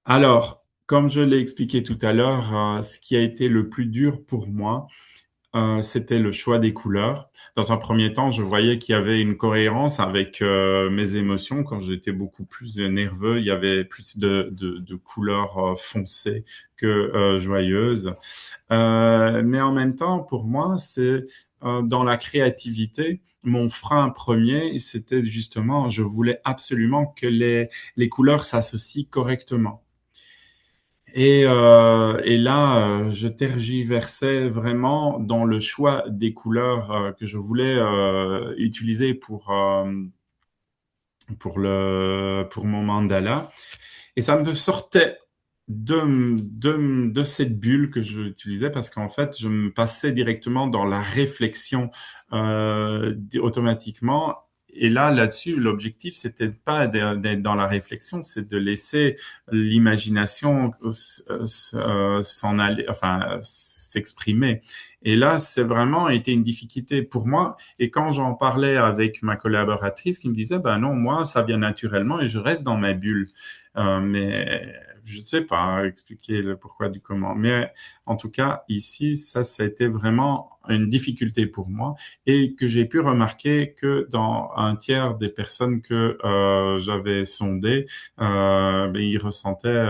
Alors, comme je l'ai expliqué tout à l'heure, ce qui a été le plus dur pour moi, c'était le choix des couleurs. Dans un premier temps, je voyais qu'il y avait une cohérence avec mes émotions. Quand j'étais beaucoup plus nerveux, il y avait plus de couleurs foncées que joyeuses. Mais en même temps, pour moi, c'est dans la créativité, mon frein premier, c'était justement, je voulais absolument que les couleurs s'associent correctement. Et là, je tergiversais vraiment dans le choix des couleurs que je voulais utiliser pour mon mandala. Et ça me sortait de cette bulle que j'utilisais parce qu'en fait, je me passais directement dans la réflexion automatiquement. Et là, là-dessus, l'objectif, c'était pas d'être dans la réflexion, c'est de laisser l'imagination s'en aller, enfin, s'exprimer. Et là, c'est vraiment été une difficulté pour moi. Et quand j'en parlais avec ma collaboratrice, qui me disait, ben non, moi, ça vient naturellement et je reste dans ma bulle. Mais je ne sais pas expliquer le pourquoi du comment. Mais en tout cas, ici, ça a été vraiment une difficulté pour moi et que j'ai pu remarquer que dans un tiers des personnes que j'avais sondées, ben, ils ressentaient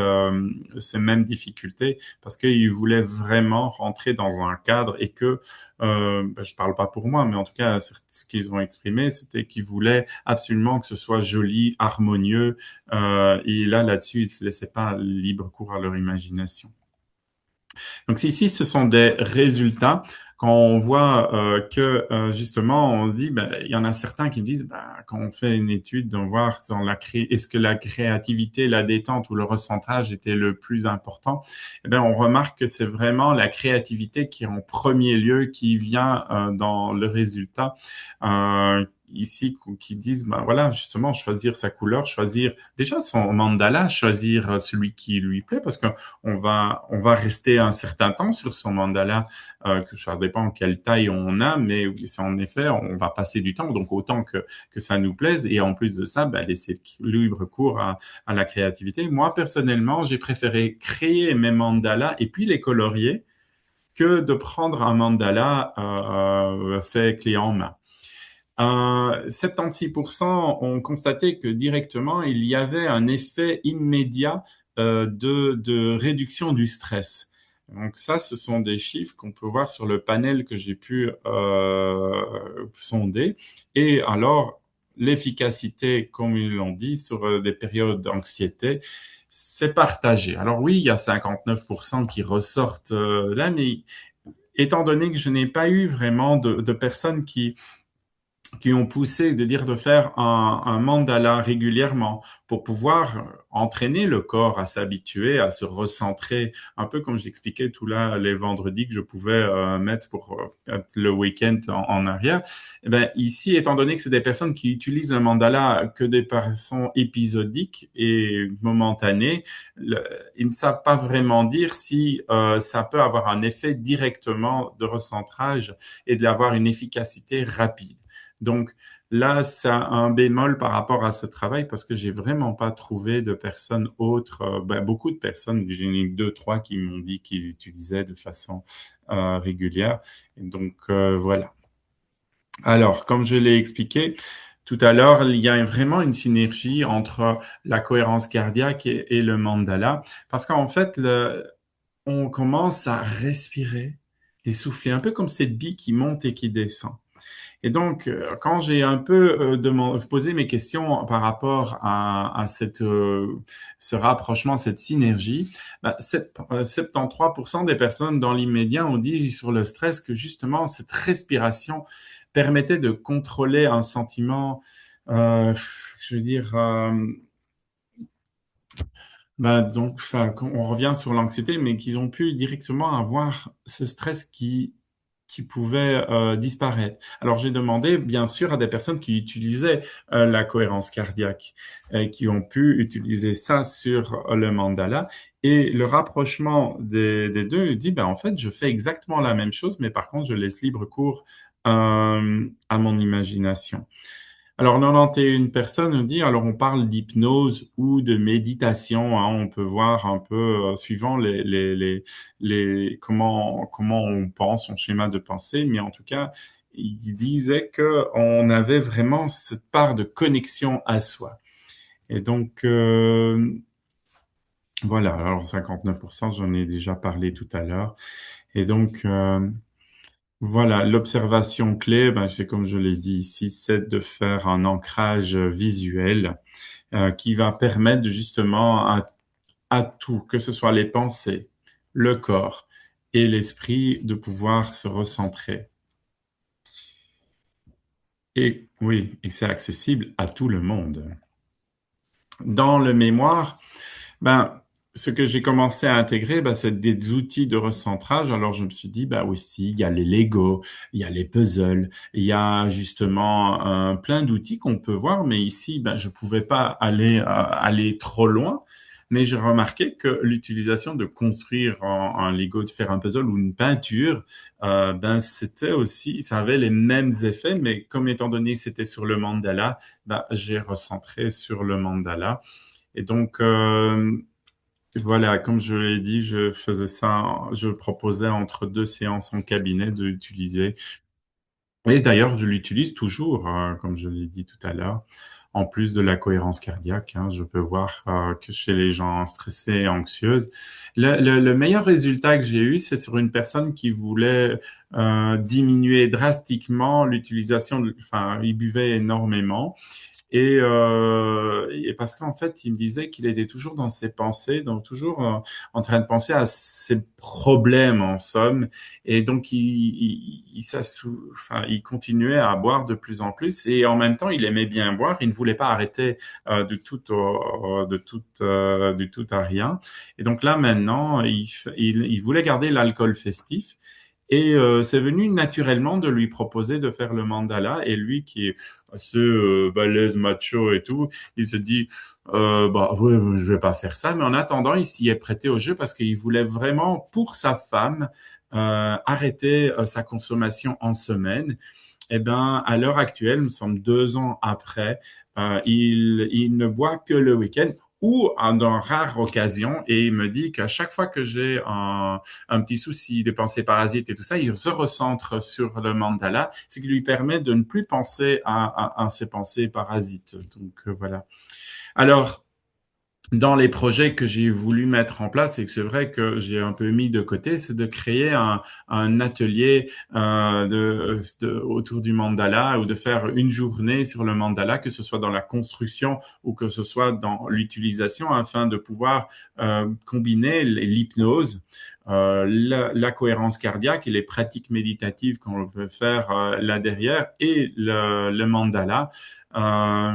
ces mêmes difficultés parce qu'ils voulaient vraiment rentrer dans un cadre et que, ben, je parle pas pour moi, mais en tout cas, ce qu'ils ont exprimé, c'était qu'ils voulaient absolument que ce soit joli, harmonieux, et là, là-dessus, ils ne se laissaient pas libre cours à leur imagination. Donc ici, ce sont des résultats. Quand on voit que justement, on se dit, ben, il y en a certains qui disent, ben, quand on fait une étude, on voit dans est-ce que la créativité, la détente ou le recentrage était le plus important, eh ben, on remarque que c'est vraiment la créativité qui est en premier lieu, qui vient dans le résultat. Ici, qui disent, ben voilà, justement, choisir sa couleur, choisir déjà son mandala, choisir celui qui lui plaît, parce que on va rester un certain temps sur son mandala, que ça dépend quelle taille on a, mais c'est en effet, on va passer du temps, donc autant que ça nous plaise, et en plus de ça, ben, laisser libre cours à la créativité. Moi, personnellement, j'ai préféré créer mes mandalas et puis les colorier que de prendre un mandala fait clé en main. 76% ont constaté que directement, il y avait un effet immédiat de réduction du stress. Donc ça, ce sont des chiffres qu'on peut voir sur le panel que j'ai pu sonder. Et alors, l'efficacité, comme ils l'ont dit, sur des périodes d'anxiété, c'est partagé. Alors oui, il y a 59% qui ressortent là, mais étant donné que je n'ai pas eu vraiment de personnes qui ont poussé de dire de faire un mandala régulièrement pour pouvoir entraîner le corps à s'habituer, à se recentrer, un peu comme j'expliquais tout là les vendredis que je pouvais mettre pour le week-end en arrière. Eh ben, ici, étant donné que c'est des personnes qui utilisent le mandala que des façons épisodiques et momentanées, ils ne savent pas vraiment dire si ça peut avoir un effet directement de recentrage et d'avoir une efficacité rapide. Donc là, ça a un bémol par rapport à ce travail parce que j'ai vraiment pas trouvé de personnes autres, ben, beaucoup de personnes, j'ai eu deux, trois qui m'ont dit qu'ils utilisaient de façon régulière. Et donc voilà. Alors, comme je l'ai expliqué tout à l'heure, il y a vraiment une synergie entre la cohérence cardiaque et le mandala parce qu'en fait, on commence à respirer et souffler un peu comme cette bille qui monte et qui descend. Et donc, quand j'ai un peu posé mes questions par rapport à ce rapprochement, cette synergie, bah, 73% des personnes dans l'immédiat ont dit sur le stress que justement cette respiration permettait de contrôler un sentiment, euh, je veux dire, bah donc, enfin, on revient sur l'anxiété, mais qu'ils ont pu directement avoir ce stress qui pouvait disparaître. Alors j'ai demandé bien sûr à des personnes qui utilisaient la cohérence cardiaque, qui ont pu utiliser ça sur le mandala, et le rapprochement des deux dit ben en fait je fais exactement la même chose, mais par contre je laisse libre cours à mon imagination. Alors, 91 personnes nous dit, alors on parle d'hypnose ou de méditation, hein, on peut voir un peu, suivant comment on pense, son schéma de pensée, mais en tout cas, il disait que on avait vraiment cette part de connexion à soi. Et donc, voilà, alors 59%, j'en ai déjà parlé tout à l'heure. Et donc, voilà, l'observation clé, ben, c'est comme je l'ai dit ici, c'est de faire un ancrage visuel qui va permettre justement à tout, que ce soit les pensées, le corps et l'esprit, de pouvoir se recentrer. Et oui, et c'est accessible à tout le monde. Dans le mémoire, ben, ce que j'ai commencé à intégrer, ben, c'est des outils de recentrage. Alors, je me suis dit, ben aussi, il y a les Lego, il y a les puzzles, il y a justement plein d'outils qu'on peut voir. Mais ici, ben, je pouvais pas aller trop loin. Mais j'ai remarqué que l'utilisation de construire un Lego, de faire un puzzle ou une peinture, ben, c'était aussi, ça avait les mêmes effets. Mais comme étant donné que c'était sur le mandala, ben, j'ai recentré sur le mandala. Et donc, voilà, comme je l'ai dit, je faisais ça, je proposais entre deux séances en cabinet de l'utiliser. Et d'ailleurs, je l'utilise toujours, comme je l'ai dit tout à l'heure. En plus de la cohérence cardiaque, hein, je peux voir que chez les gens stressés et anxieuses, le meilleur résultat que j'ai eu, c'est sur une personne qui voulait diminuer drastiquement l'utilisation, enfin, il buvait énormément. Et parce qu'en fait, il me disait qu'il était toujours dans ses pensées, donc toujours en train de penser à ses problèmes en somme. Et donc, enfin, il continuait à boire de plus en plus. Et en même temps, il aimait bien boire. Il ne voulait pas arrêter du tout à rien. Et donc là, maintenant, il voulait garder l'alcool festif. Et c'est venu naturellement de lui proposer de faire le mandala. Et lui, qui est assez balèze, macho et tout, il se dit, bah oui, oui, je vais pas faire ça. Mais en attendant, il s'y est prêté au jeu parce qu'il voulait vraiment, pour sa femme, arrêter sa consommation en semaine. Eh ben, à l'heure actuelle, nous sommes 2 ans après, il ne boit que le week-end ou dans rares occasions, et il me dit qu'à chaque fois que j'ai un petit souci de pensée parasite et tout ça, il se recentre sur le mandala, ce qui lui permet de ne plus penser à ses pensées parasites. Donc voilà. Alors, dans les projets que j'ai voulu mettre en place et que c'est vrai que j'ai un peu mis de côté, c'est de créer un atelier autour du mandala ou de faire une journée sur le mandala, que ce soit dans la construction ou que ce soit dans l'utilisation, afin de pouvoir combiner l'hypnose, la cohérence cardiaque et les pratiques méditatives qu'on peut faire là derrière et le mandala. Euh,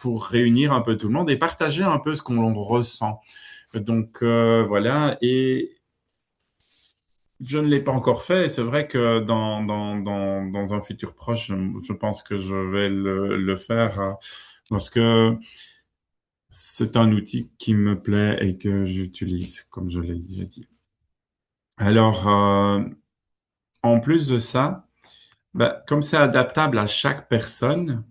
pour réunir un peu tout le monde et partager un peu ce qu'on ressent. Donc voilà, et je ne l'ai pas encore fait. C'est vrai que dans un futur proche, je pense que je vais le faire parce que c'est un outil qui me plaît et que j'utilise, comme je l'ai déjà dit. Alors, en plus de ça, bah, comme c'est adaptable à chaque personne,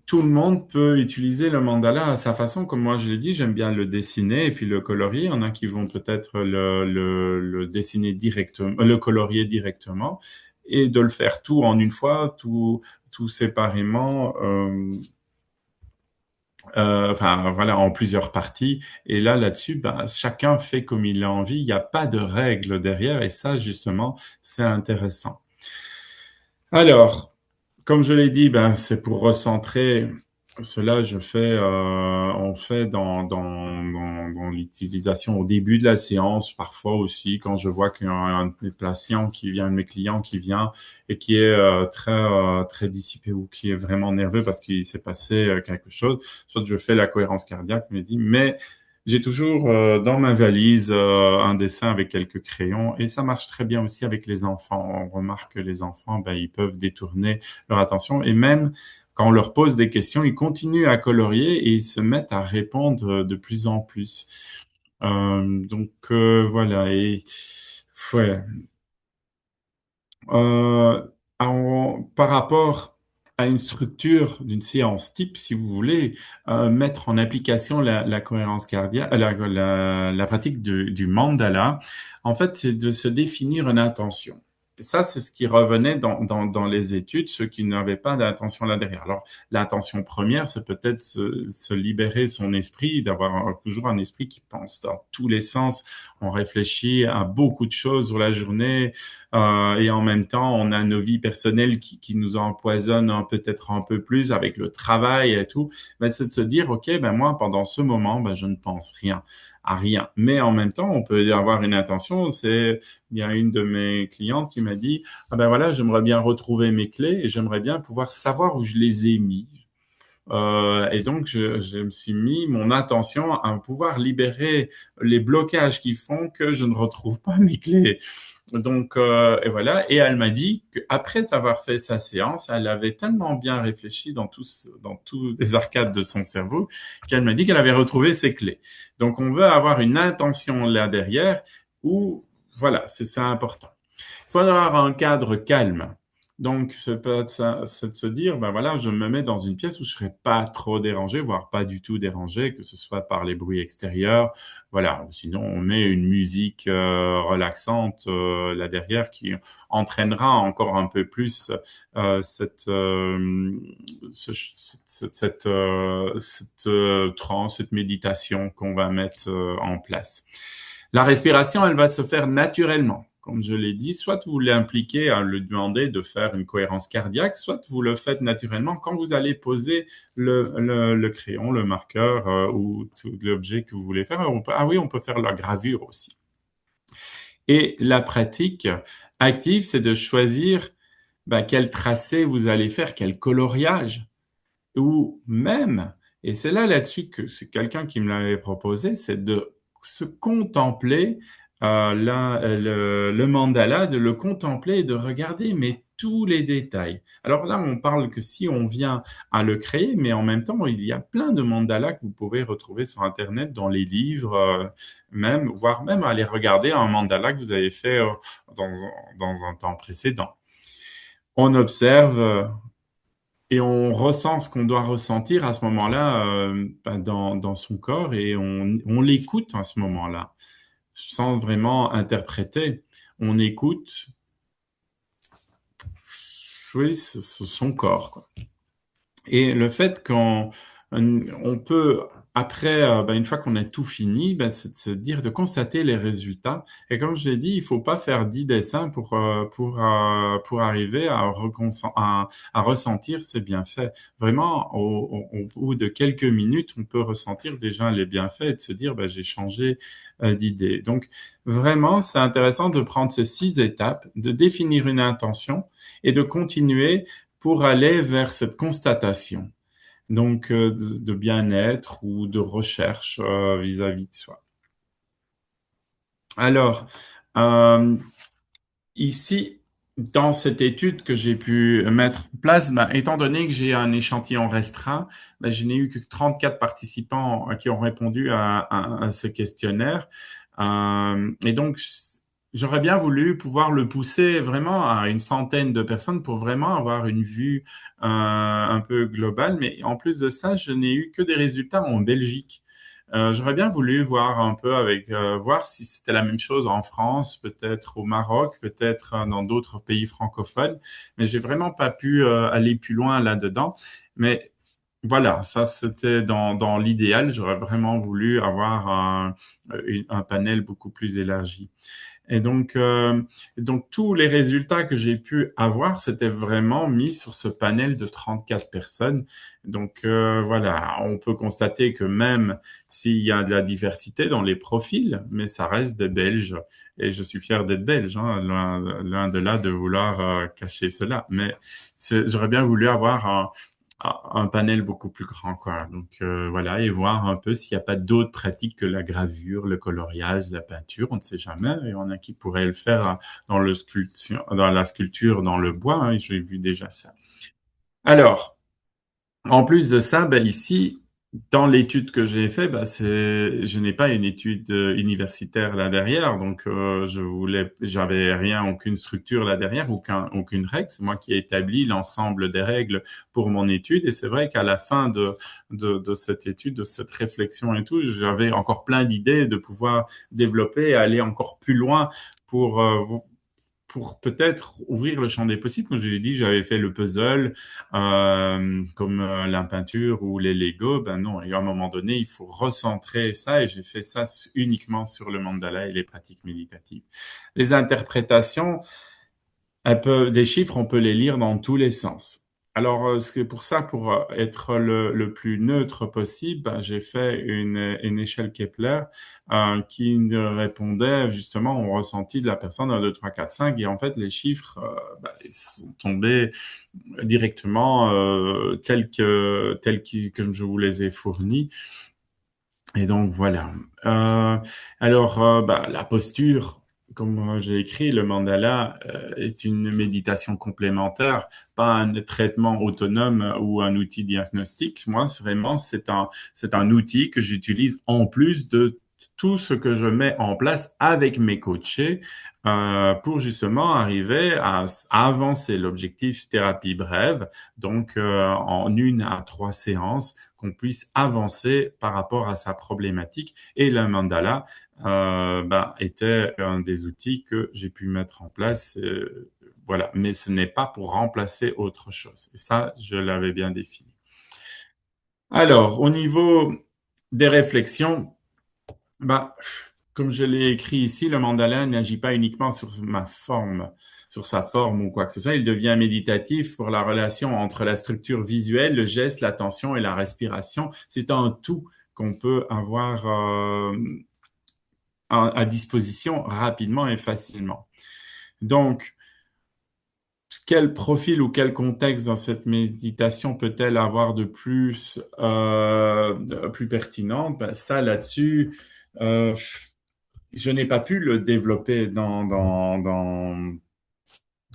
tout le monde peut utiliser le mandala à sa façon. Comme moi, je l'ai dit, j'aime bien le dessiner et puis le colorier. Il y en a qui vont peut-être le dessiner directement, le colorier directement et de le faire tout en une fois, tout séparément. Enfin voilà, en plusieurs parties. Et là-dessus, ben, chacun fait comme il a envie. Il n'y a pas de règles derrière. Et ça, justement, c'est intéressant. Alors, comme je l'ai dit, ben, c'est pour recentrer. Cela, on fait dans l'utilisation au début de la séance, parfois aussi quand je vois qu'il y a un de mes patients qui vient, un de mes clients qui vient et qui est très dissipé ou qui est vraiment nerveux parce qu'il s'est passé quelque chose. Soit je fais la cohérence cardiaque, mais j'ai toujours dans ma valise un dessin avec quelques crayons et ça marche très bien aussi avec les enfants. On remarque que les enfants, ben, ils peuvent détourner leur attention et même quand on leur pose des questions, ils continuent à colorier et ils se mettent à répondre de plus en plus. Donc voilà. Et ouais. Euh, par rapport à une structure d'une séance type, si vous voulez, mettre en application la cohérence cardiaque, la pratique du mandala, en fait, c'est de se définir une intention. Et ça, c'est ce qui revenait dans les études, ceux qui n'avaient pas d'intention là derrière. Alors, l'intention première, c'est peut-être se libérer son esprit, d'avoir toujours un esprit qui pense dans tous les sens. On réfléchit à beaucoup de choses sur la journée, et en même temps, on a nos vies personnelles qui nous empoisonnent peut-être un peu plus avec le travail et tout. Ben, c'est de se dire, OK, ben moi, pendant ce moment, ben, je ne pense rien à rien. Mais en même temps, on peut avoir une intention. Il y a une de mes clientes qui m'a dit, ah ben voilà, j'aimerais bien retrouver mes clés et j'aimerais bien pouvoir savoir où je les ai mis. Et donc, je me suis mis mon attention à pouvoir libérer les blocages qui font que je ne retrouve pas mes clés. Donc, et voilà. Et elle m'a dit qu'après avoir fait sa séance, elle avait tellement bien réfléchi dans tous les arcades de son cerveau qu'elle m'a dit qu'elle avait retrouvé ses clés. Donc, on veut avoir une intention là derrière où, voilà, c'est ça important. Il faut avoir un cadre calme. Donc, c'est de se dire, ben voilà, je me mets dans une pièce où je serai pas trop dérangé, voire pas du tout dérangé, que ce soit par les bruits extérieurs. Voilà. Sinon, on met une musique relaxante là derrière qui entraînera encore un peu plus cette transe, cette méditation qu'on va mettre en place. La respiration, elle va se faire naturellement. comme je l'ai dit, soit vous l'impliquez à lui demander de faire une cohérence cardiaque, soit vous le faites naturellement quand vous allez poser le crayon, le marqueur ou tout l'objet que vous voulez faire. Ah oui, on peut faire la gravure aussi. Et la pratique active, c'est de choisir quel tracé vous allez faire, quel coloriage, ou même, et c'est là-dessus que c'est quelqu'un qui me l'avait proposé, c'est de se contempler le mandala, de le contempler et de regarder mais tous les détails. Alors là, on parle que si on vient à le créer, mais en même temps, il y a plein de mandalas que vous pouvez retrouver sur Internet, dans les livres, même, voire même aller regarder un mandala que vous avez fait dans, dans un temps précédent. On observe et on ressent ce qu'on doit ressentir à ce moment-là dans son corps et on l'écoute à ce moment-là, sans vraiment interpréter. On écoute, oui, son corps, quoi. Et le fait qu'on on peut, après, une fois qu'on a tout fini, c'est de se dire, de constater les résultats. Et comme je l'ai dit, il faut pas faire 10 dessins pour arriver à ressentir ces bienfaits. Vraiment, au bout de quelques minutes, on peut ressentir déjà les bienfaits et de se dire, j'ai changé d'idée. Donc, vraiment, c'est intéressant de prendre ces 6 étapes, de définir une intention et de continuer pour aller vers cette constatation, donc de bien-être ou de recherche vis-à-vis de soi. Alors, euh, ici, dans cette étude que j'ai pu mettre en place, étant donné que j'ai un échantillon restreint, je n'ai eu que 34 participants qui ont répondu à ce questionnaire. Et donc, j'aurais bien voulu pouvoir le pousser vraiment à une centaine de personnes pour vraiment avoir une vue un peu globale. Mais en plus de ça, je n'ai eu que des résultats en Belgique. J'aurais bien voulu voir un peu voir si c'était la même chose en France, peut-être au Maroc, peut-être dans d'autres pays francophones, mais j'ai vraiment pas pu aller plus loin là-dedans. Mais voilà, ça c'était dans l'idéal. J'aurais vraiment voulu avoir un panel beaucoup plus élargi. Et donc tous les résultats que j'ai pu avoir, c'était vraiment mis sur ce panel de 34 personnes. Donc voilà, on peut constater que même s'il y a de la diversité dans les profils, mais ça reste des Belges. Et je suis fier d'être belge, hein, loin de là de vouloir cacher cela. Mais j'aurais bien voulu avoir un panel beaucoup plus grand, quoi. Donc voilà, et voir un peu s'il n'y a pas d'autres pratiques que la gravure, le coloriage, la peinture, on ne sait jamais. Il y en a qui pourraient le faire dans la sculpture, dans le bois, hein, j'ai vu déjà ça. Alors, en plus de ça, ici, dans l'étude que j'ai fait, je n'ai pas une étude universitaire là derrière, donc j'avais rien, aucune structure là derrière, aucune règle. C'est moi qui ai établi l'ensemble des règles pour mon étude, et c'est vrai qu'à la fin de cette étude, de cette réflexion et tout, j'avais encore plein d'idées de pouvoir développer, aller encore plus loin pour pour peut-être ouvrir le champ des possibles. Comme je l'ai dit, j'avais fait le puzzle, comme la peinture ou les Lego. Ben non, et à un moment donné, il faut recentrer ça et j'ai fait ça uniquement sur le mandala et les pratiques méditatives. Les interprétations, des chiffres, on peut les lire dans tous les sens. Alors, c'est pour ça, pour être le plus neutre possible, j'ai fait une échelle Kepler qui répondait justement au ressenti de la personne 1, 2, 3, 4, 5. Et en fait, les chiffres ils sont tombés directement comme je vous les ai fournis. Et donc, voilà. Alors, la posture, comme j'ai écrit, le mandala est une méditation complémentaire, pas un traitement autonome ou un outil diagnostique. Moi, vraiment, c'est un outil que j'utilise en plus de tout ce que je mets en place avec mes coachés pour justement arriver à avancer l'objectif thérapie brève, donc en 1 à 3 séances, qu'on puisse avancer par rapport à sa problématique. Et le mandala était un des outils que j'ai pu mettre en place. Voilà, mais ce n'est pas pour remplacer autre chose. Et ça, je l'avais bien défini. Alors, au niveau des réflexions, bah, comme je l'ai écrit ici, le mandala n'agit pas uniquement sur sa forme ou quoi que ce soit. Il devient méditatif pour la relation entre la structure visuelle, le geste, l'attention et la respiration. C'est un tout qu'on peut avoir à disposition rapidement et facilement. Donc, quel profil ou quel contexte dans cette méditation peut-elle avoir de plus pertinent? Ben, ça, là-dessus, euh, je n'ai pas pu le développer dans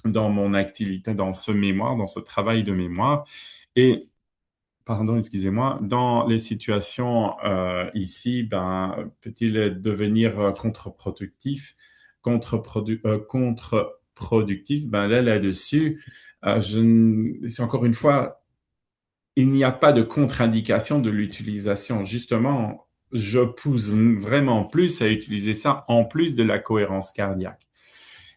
mon activité, dans ce mémoire, dans ce travail de mémoire. Et, pardon, excusez-moi, dans les situations ici, ben, peut-il devenir contre-productif? Ben là-dessus, c'est encore une fois, il n'y a pas de contre-indication de l'utilisation. Justement, je pousse vraiment plus à utiliser ça en plus de la cohérence cardiaque.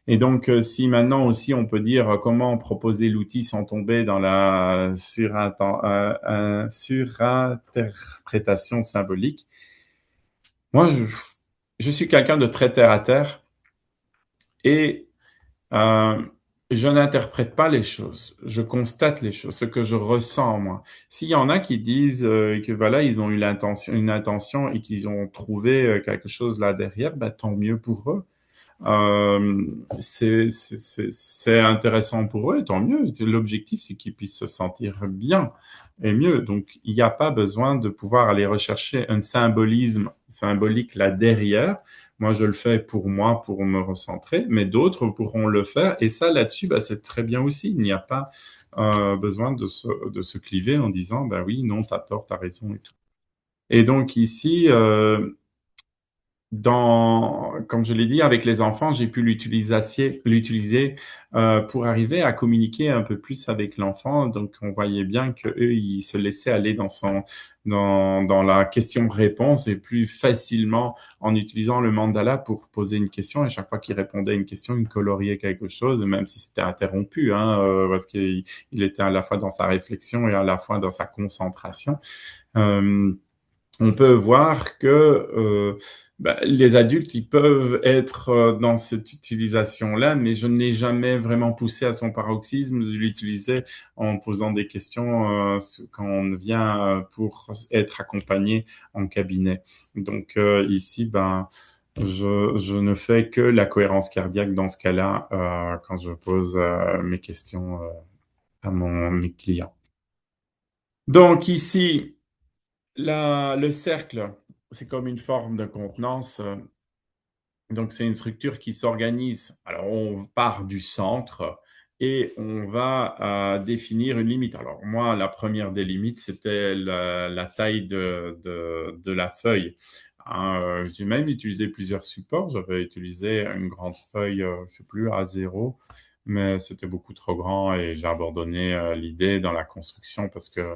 Et donc, si maintenant aussi on peut dire comment proposer l'outil sans tomber dans la surinterprétation symbolique, moi, je suis quelqu'un de très terre à terre et euh, je n'interprète pas les choses, je constate les choses, ce que je ressens moi. S'il y en a qui disent que voilà, ils ont eu une intention et qu'ils ont trouvé quelque chose là derrière, ben, tant mieux pour eux. Euh, c'est intéressant pour eux, et tant mieux. L'objectif, c'est qu'ils puissent se sentir bien et mieux. Donc, il n'y a pas besoin de pouvoir aller rechercher un symbolisme symbolique là derrière. Moi, je le fais pour moi, pour me recentrer, mais d'autres pourront le faire. Et ça, là-dessus, bah, c'est très bien aussi. Il n'y a pas besoin de se cliver en disant, bah oui, non, t'as tort, t'as raison et tout. Et donc ici, comme je l'ai dit, avec les enfants, j'ai pu l'utiliser pour arriver à communiquer un peu plus avec l'enfant. Donc, on voyait bien que eux, ils se laissaient aller dans la question-réponse et plus facilement en utilisant le mandala pour poser une question. Et chaque fois qu'il répondait à une question, il coloriait quelque chose, même si c'était interrompu, hein, parce qu'il était à la fois dans sa réflexion et à la fois dans sa concentration. Euh, on peut voir que les adultes, ils peuvent être dans cette utilisation-là, mais je ne l'ai jamais vraiment poussé à son paroxysme. Je l'utilisais en posant des questions quand on vient pour être accompagné en cabinet. Donc ici, ben, je ne fais que la cohérence cardiaque dans ce cas-là quand je pose mes questions à mes clients. Donc ici, le cercle, c'est comme une forme de contenance. Donc, c'est une structure qui s'organise. Alors, on part du centre et on va définir une limite. Alors, moi, la première des limites, c'était la taille de la feuille. Hein, j'ai même utilisé plusieurs supports. J'avais utilisé une grande feuille, je sais plus, A0, mais c'était beaucoup trop grand et j'ai abandonné l'idée dans la construction parce que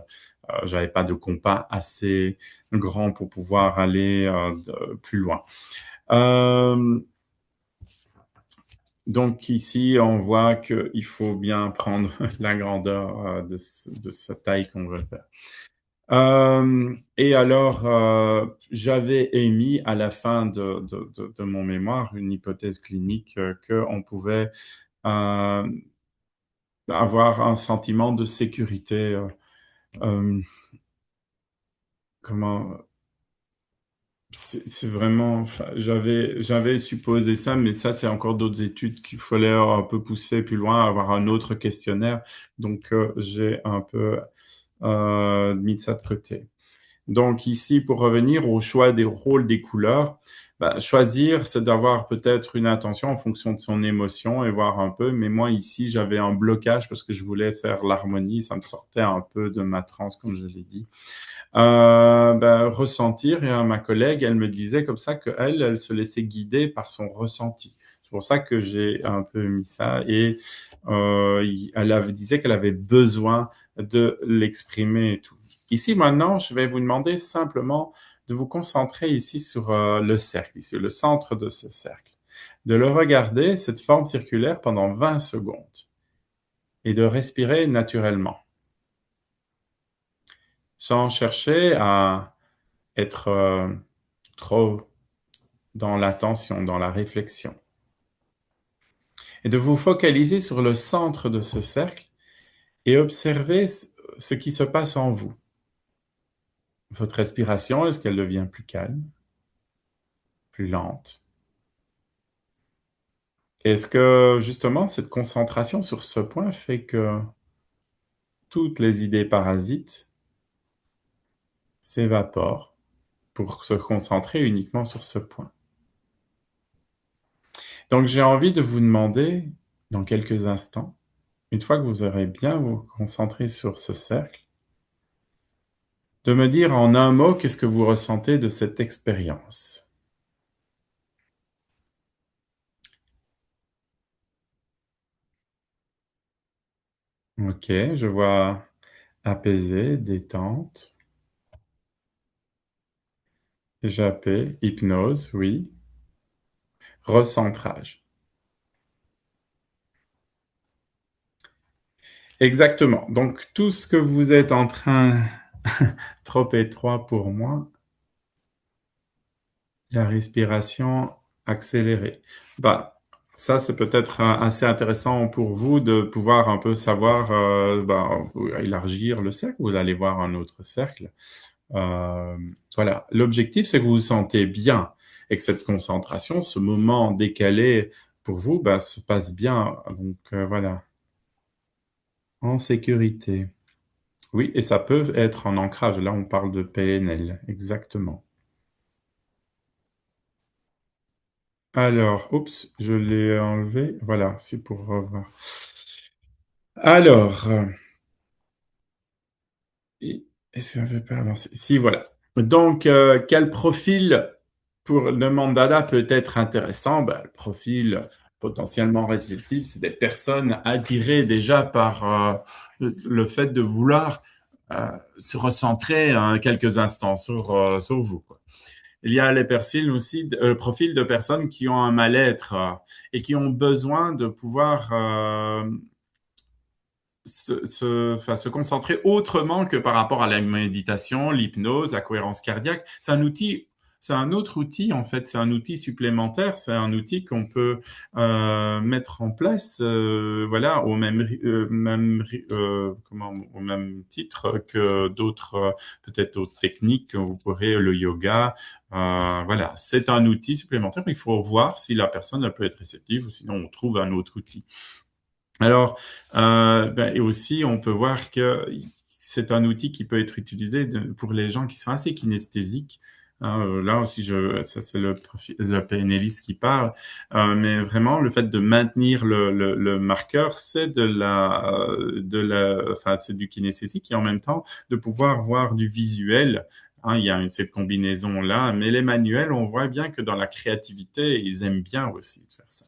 j'avais pas de compas assez grand pour pouvoir aller plus loin. Euh, donc ici, on voit qu'il faut bien prendre la grandeur de cette taille qu'on veut faire. Et alors, j'avais émis à la fin de mon mémoire une hypothèse clinique qu'on pouvait euh, avoir un sentiment de sécurité. Euh, comment c'est vraiment, enfin, j'avais supposé ça, mais ça, c'est encore d'autres études qu'il fallait un peu pousser plus loin, avoir un autre questionnaire. Donc, j'ai un peu mis ça de côté. Donc, ici, pour revenir au choix des rôles des couleurs, bah, choisir, c'est d'avoir peut-être une intention en fonction de son émotion et voir un peu. Mais moi, ici, j'avais un blocage parce que je voulais faire l'harmonie. Ça me sortait un peu de ma transe, comme je l'ai dit ressentir. Et ma collègue, elle me disait comme ça qu'elle, elle se laissait guider par son ressenti. C'est pour ça que j'ai un peu mis ça. Et disait qu'elle avait besoin de l'exprimer et tout. Ici, maintenant, je vais vous demander simplement de vous concentrer ici sur le cercle, ici, le centre de ce cercle. De le regarder, cette forme circulaire, pendant 20 secondes et de respirer naturellement, sans chercher à être trop dans l'attention, dans la réflexion. Et de vous focaliser sur le centre de ce cercle et observer ce qui se passe en vous. Votre respiration, est-ce qu'elle devient plus calme, plus lente? Est-ce que justement cette concentration sur ce point fait que toutes les idées parasites s'évaporent pour se concentrer uniquement sur ce point? Donc j'ai envie de vous demander, dans quelques instants, une fois que vous aurez bien vous concentré sur ce cercle, de me dire en un mot qu'est-ce que vous ressentez de cette expérience. Ok, je vois apaisé, détente, échappé, hypnose, oui, recentrage. Exactement. Donc tout ce que vous êtes en train, trop étroit pour moi, la respiration accélérée. Bah, ça, c'est peut-être assez intéressant pour vous de pouvoir un peu savoir, élargir le cercle. Vous allez voir un autre cercle. Euh, voilà. L'objectif, c'est que vous vous sentez bien et que cette concentration, ce moment décalé pour vous, bah, se passe bien. Donc, voilà. En sécurité. Oui, et ça peut être en ancrage. Là, on parle de PNL. Exactement. Alors, oups, je l'ai enlevé. Voilà, c'est pour revoir. Alors, et ça ne veut pas avancer. Si, voilà. Donc, quel profil pour le mandala peut être intéressant? Ben, le profil potentiellement réceptif, c'est des personnes attirées déjà par le fait de vouloir se recentrer quelques instants sur vous, quoi. Il y a les profils aussi, profils de personnes qui ont un mal-être et qui ont besoin de pouvoir enfin, se concentrer autrement que par rapport à la méditation, l'hypnose, la cohérence cardiaque. C'est un outil, c'est un autre outil en fait, c'est un outil supplémentaire, c'est un outil qu'on peut mettre en place, voilà, au même titre que d'autres, peut-être d'autres techniques. Vous pourrez le yoga. Voilà, c'est un outil supplémentaire. Il faut voir si la personne elle peut être réceptive ou sinon on trouve un autre outil. Alors, et aussi, on peut voir que c'est un outil qui peut être utilisé pour les gens qui sont assez kinesthésiques. Hein, là aussi, ça c'est le PNListe qui parle, mais vraiment le fait de maintenir le marqueur, c'est enfin c'est du kinesthésique et en même temps de pouvoir voir du visuel. Hein, il y a cette combinaison là, mais les manuels, on voit bien que dans la créativité, ils aiment bien aussi de faire ça.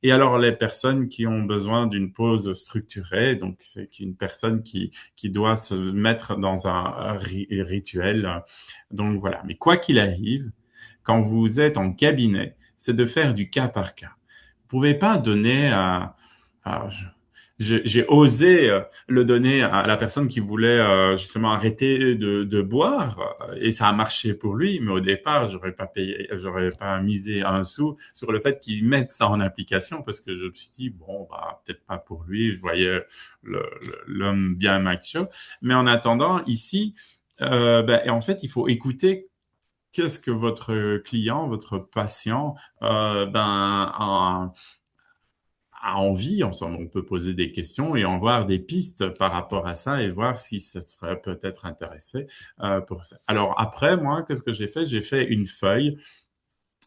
Et alors, les personnes qui ont besoin d'une pause structurée, donc c'est une personne qui doit se mettre dans un rituel. Donc voilà. Mais quoi qu'il arrive, quand vous êtes en cabinet, c'est de faire du cas par cas. Vous pouvez pas donner à- j'ai osé le donner à la personne qui voulait justement arrêter de boire et ça a marché pour lui, mais au départ, j'aurais pas misé un sou sur le fait qu'il mette ça en application parce que je me suis dit, bon, bah, peut-être pas pour lui, je voyais l'homme bien macho, mais en attendant, ici, en fait, il faut écouter qu'est-ce que votre client, votre patient, a envie. Ensemble, on peut poser des questions et en voir des pistes par rapport à ça et voir si ce serait peut-être intéressé pour ça. Alors après, moi, qu'est-ce que j'ai fait? J'ai fait une feuille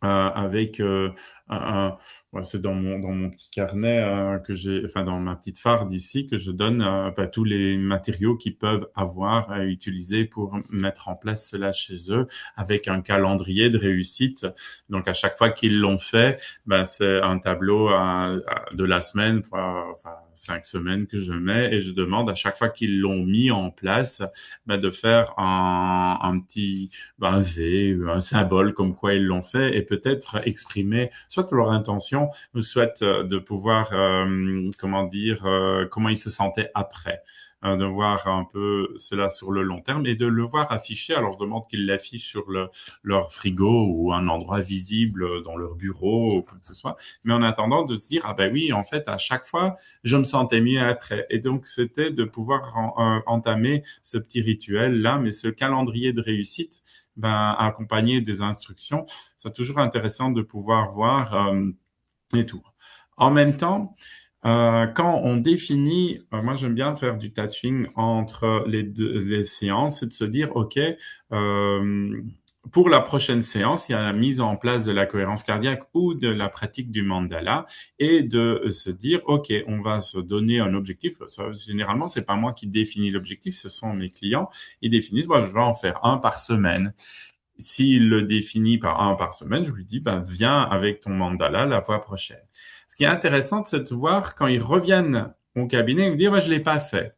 avec ouais, c'est dans mon petit carnet que j'ai, enfin dans ma petite farde ici que je donne tous les matériaux qu'ils peuvent avoir à utiliser pour mettre en place cela chez eux, avec un calendrier de réussite. Donc à chaque fois qu'ils l'ont fait, c'est un tableau de la semaine, enfin 5 semaines que je mets et je demande à chaque fois qu'ils l'ont mis en place, de faire un petit un V, un symbole comme quoi ils l'ont fait et peut-être exprimer soit leur intention, soit de pouvoir, comment dire, comment ils se sentaient après. de voir un peu cela sur le long terme et de le voir affiché. Alors, je demande qu'ils l'affichent sur leur frigo ou un endroit visible dans leur bureau ou quoi que ce soit. Mais en attendant, de se dire, ah ben oui, en fait, à chaque fois, je me sentais mieux après. Et donc, c'était de pouvoir entamer ce petit rituel-là, mais ce calendrier de réussite, ben, accompagné des instructions, c'est toujours intéressant de pouvoir voir et tout. En même temps, quand on définit, moi j'aime bien faire du touching entre les séances et de se dire, OK, pour la prochaine séance, il y a la mise en place de la cohérence cardiaque ou de la pratique du mandala et de se dire, OK, on va se donner un objectif. Ça, généralement, c'est pas moi qui définis l'objectif, ce sont mes clients. Ils définissent, bah, je vais en faire un par semaine. S'il le définit par un par semaine, je lui dis, ben, viens avec ton mandala la fois prochaine. Ce qui est intéressant, c'est de voir quand ils reviennent au cabinet, ils me disent, ouais, je l'ai pas fait.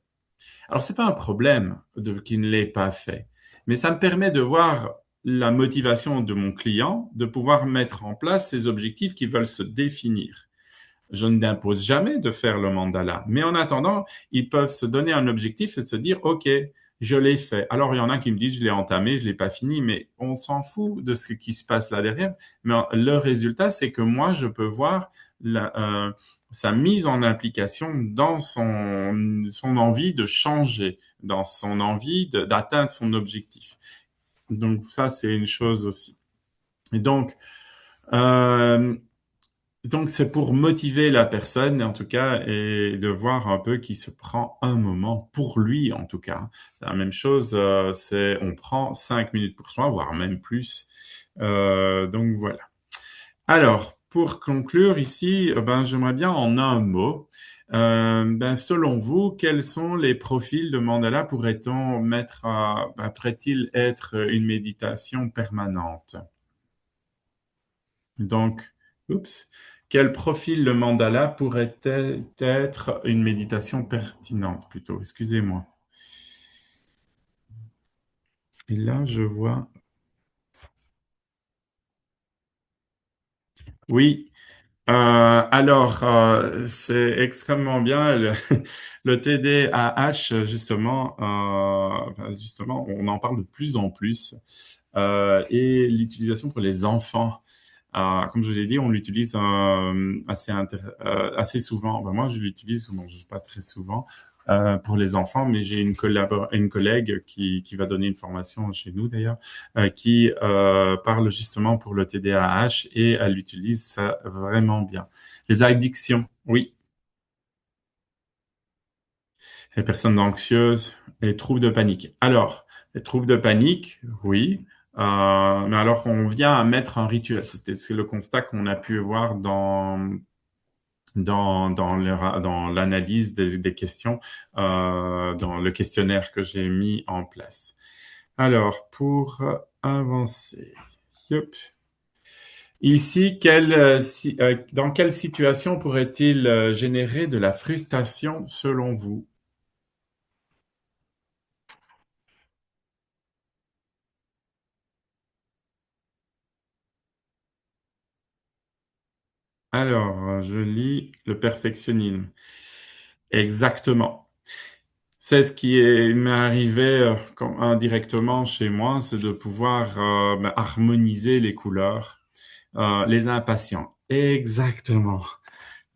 Alors, c'est pas un problème de qu'il ne l'ait pas fait, mais ça me permet de voir la motivation de mon client de pouvoir mettre en place ces objectifs qui veulent se définir. Je n'impose jamais de faire le mandala, mais en attendant, ils peuvent se donner un objectif et se dire, OK, je l'ai fait. Alors, il y en a qui me disent, je l'ai entamé, je l'ai pas fini, mais on s'en fout de ce qui se passe là derrière. Mais le résultat, c'est que moi, je peux voir sa mise en application dans son envie de changer, dans son envie d'atteindre son objectif. Donc, ça, c'est une chose aussi. Et euh, donc, c'est pour motiver la personne, en tout cas, et de voir un peu qu'il se prend un moment pour lui, en tout cas. C'est la même chose, c'est on prend 5 minutes pour soi, voire même plus. Donc voilà. Alors, pour conclure ici, ben, j'aimerais bien en un mot. Ben, selon vous, quels sont les profils de mandala pourrait-on mettre ben, pourrait-il être une méditation permanente? Donc, oups, quel profil le mandala pourrait être une méditation pertinente plutôt? Excusez-moi. Et là, je vois. Oui. Alors, c'est extrêmement bien. Le TDAH, justement, enfin, justement, on en parle de plus en plus. Et l'utilisation pour les enfants. Comme je l'ai dit, on l'utilise assez souvent. Ben, moi, je l'utilise, bon, je pas très souvent pour les enfants, mais j'ai une collègue qui va donner une formation chez nous d'ailleurs, qui parle justement pour le TDAH et elle utilise ça vraiment bien. Les addictions, oui. Les personnes anxieuses, les troubles de panique. Alors, les troubles de panique, oui. Mais alors, on vient à mettre un rituel. C'est le constat qu'on a pu voir dans l'analyse des questions, dans le questionnaire que j'ai mis en place. Alors, pour avancer, yep. Ici, dans quelle situation pourrait-il générer de la frustration selon vous? Alors, je lis le perfectionnisme. Exactement. C'est ce m'est arrivé indirectement chez moi, c'est de pouvoir ben, harmoniser les couleurs, les impatients. Exactement.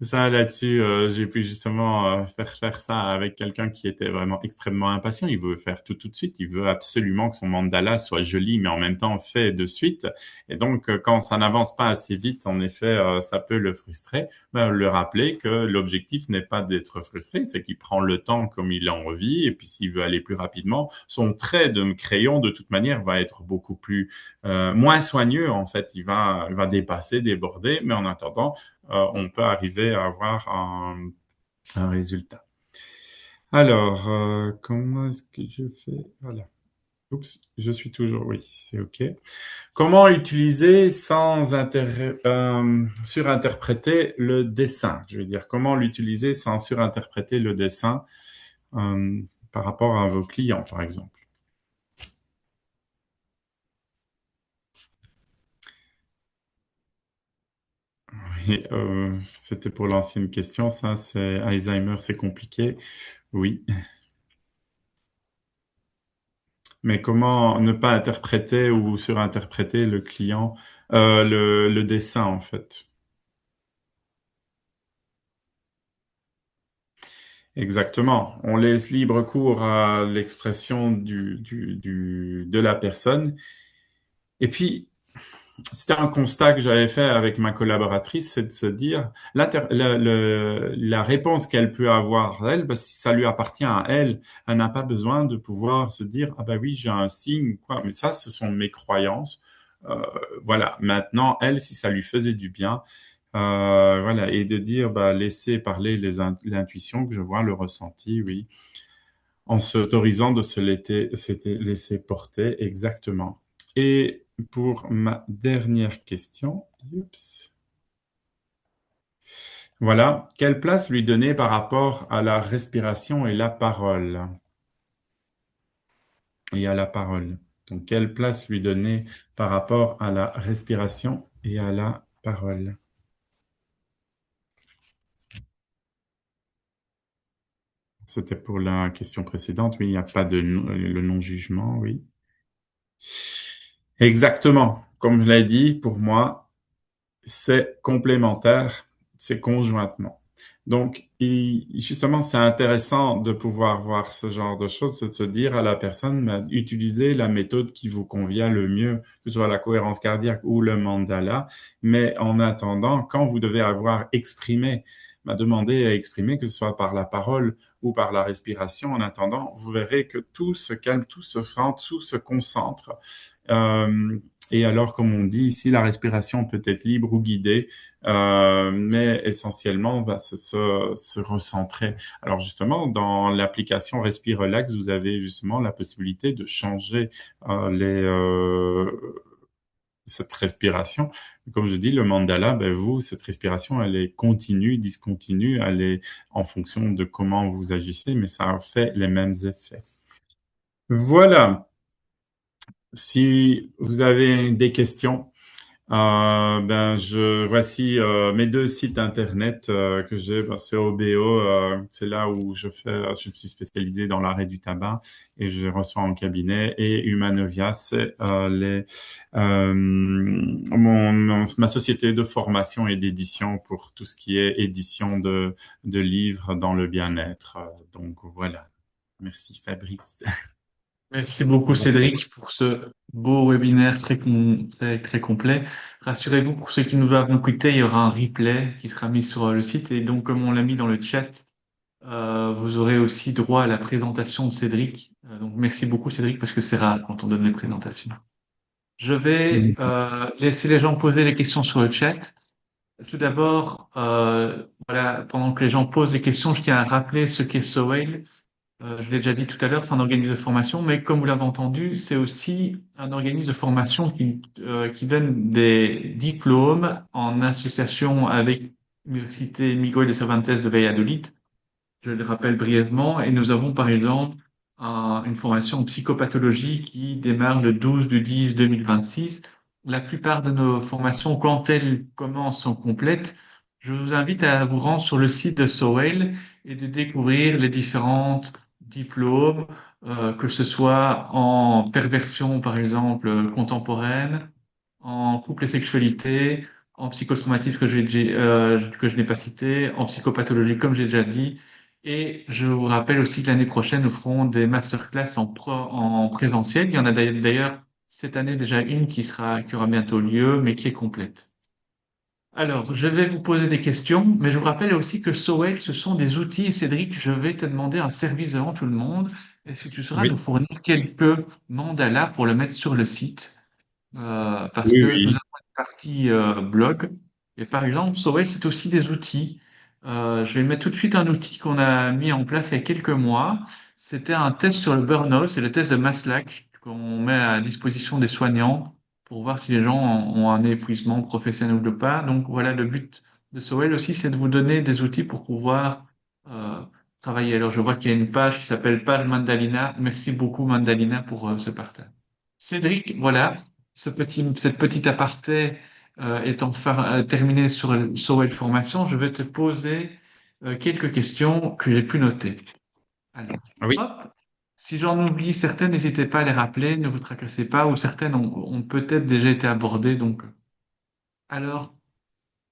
Ça, là-dessus, j'ai pu justement faire ça avec quelqu'un qui était vraiment extrêmement impatient. Il veut faire tout de suite. Il veut absolument que son mandala soit joli, mais en même temps fait de suite. Et donc, quand ça n'avance pas assez vite, en effet, ça peut le frustrer. Ben, le rappeler que l'objectif n'est pas d'être frustré, c'est qu'il prend le temps comme il a envie. Et puis, s'il veut aller plus rapidement, son trait de crayon, de toute manière, va être beaucoup plus moins soigneux. En fait, il va dépasser, déborder. Mais en attendant, on peut arriver à avoir un résultat. Alors, comment est-ce que je fais? Voilà. Oups, je suis toujours, oui, c'est OK. Comment utiliser sans surinterpréter le dessin? Je veux dire, comment l'utiliser sans surinterpréter le dessin euh, par rapport à vos clients, par exemple? Et, c'était pour l'ancienne question, ça, c'est Alzheimer, c'est compliqué. Oui. mais comment ne pas interpréter ou surinterpréter le client, le dessin en fait. Exactement. On laisse libre cours à l'expression de la personne. Et puis, c'était un constat que j'avais fait avec ma collaboratrice, c'est de se dire la réponse qu'elle peut avoir elle, bah, si ça lui appartient à elle, elle n'a pas besoin de pouvoir se dire ah bah oui j'ai un signe quoi. Mais ça, ce sont mes croyances. Euh, voilà. Maintenant, elle, si ça lui faisait du bien, voilà, et de dire bah laisser parler l'intuition que je vois, le ressenti, oui, en s'autorisant de s'était laisser porter exactement. Et pour ma dernière question, oups, voilà, quelle place lui donner par rapport à la respiration et la parole? Et à la parole. Donc, quelle place lui donner par rapport à la respiration et à la parole? C'était pour la question précédente, oui, il n'y a pas de le non-jugement, oui. Exactement. Comme je l'ai dit, pour moi, c'est complémentaire, c'est conjointement. Donc, justement, c'est intéressant de pouvoir voir ce genre de choses, c'est de se dire à la personne, ben, utilisez la méthode qui vous convient le mieux, que ce soit la cohérence cardiaque ou le mandala. Mais en attendant, quand vous devez avoir exprimé, ben, demandez à exprimer, que ce soit par la parole ou par la respiration. En attendant, vous verrez que tout se calme, tout se centre, tout se concentre. Euh, et alors, comme on dit ici, la respiration peut être libre ou guidée, mais essentiellement, va se recentrer. Alors justement, dans l'application Respire Relax, vous avez justement la possibilité de changer cette respiration. Comme je dis, le mandala, ben vous, cette respiration, elle est continue, discontinue, elle est en fonction de comment vous agissez, mais ça fait les mêmes effets. Voilà. Si vous avez des questions, ben voici mes deux sites internet que j'ai. Ben, c'est OBO, c'est là où je suis spécialisé dans l'arrêt du tabac et je reçois en cabinet. Et Humanovia, c'est ma société de formation et d'édition pour tout ce qui est édition de livres dans le bien-être. Donc voilà. Merci Fabrice. Merci beaucoup Cédric pour ce beau webinaire très complet. Rassurez-vous, pour ceux qui nous avons écoutés, il y aura un replay qui sera mis sur le site. Et donc, comme on l'a mis dans le chat, vous aurez aussi droit à la présentation de Cédric. Donc, merci beaucoup Cédric parce que c'est rare quand on donne les présentations. Je vais laisser les gens poser les questions sur le chat. Tout d'abord, voilà, pendant que les gens posent les questions, je tiens à rappeler ce qu'est SOWAIL. Je l'ai déjà dit tout à l'heure, c'est un organisme de formation, mais comme vous l'avez entendu, c'est aussi un organisme de formation qui donne des diplômes en association avec l'Université Miguel de Cervantes de Valladolid. Je le rappelle brièvement, et nous avons par exemple une formation en psychopathologie qui démarre le 12 du 10 2026. La plupart de nos formations, quand elles commencent, sont complètes. Je vous invite à vous rendre sur le site de SOWEL et de découvrir les différentes diplômes, que ce soit en perversion, par exemple, contemporaine, en couple et sexualité, en psychotraumatisme que je n'ai pas cité, en psychopathologie, comme j'ai déjà dit. Et je vous rappelle aussi que l'année prochaine, nous ferons des masterclass en présentiel. Il y en a d'ailleurs cette année déjà une qui aura bientôt lieu, mais qui est complète. Alors, je vais vous poser des questions, mais je vous rappelle aussi que Sowell, ce sont des outils. Et Cédric, je vais te demander un service devant tout le monde. Est-ce que tu sauras nous Oui, fournir quelques mandalas pour le mettre sur le site? Parce oui, que nous avons oui. une partie blog. Et par exemple, Sowell, c'est aussi des outils. Je vais mettre tout de suite un outil qu'on a mis en place il y a quelques mois. C'était un test sur le burn-out, c'est le test de Maslach qu'on met à disposition des soignants pour voir si les gens ont un épuisement professionnel ou pas. Donc voilà, le but de Sowell aussi, c'est de vous donner des outils pour pouvoir euh, travailler. Alors je vois qu'il y a une page qui s'appelle Page Mandalina. Merci beaucoup Mandalina pour ce partage. Cédric, voilà, cette petite aparté étant terminée sur le Sowell Formation, je vais te poser quelques questions que j'ai pu noter. Alors, Oui. hop. Si j'en oublie certaines, n'hésitez pas à les rappeler, ne vous tracassez pas, ou certaines ont peut-être déjà été abordées. Donc, alors,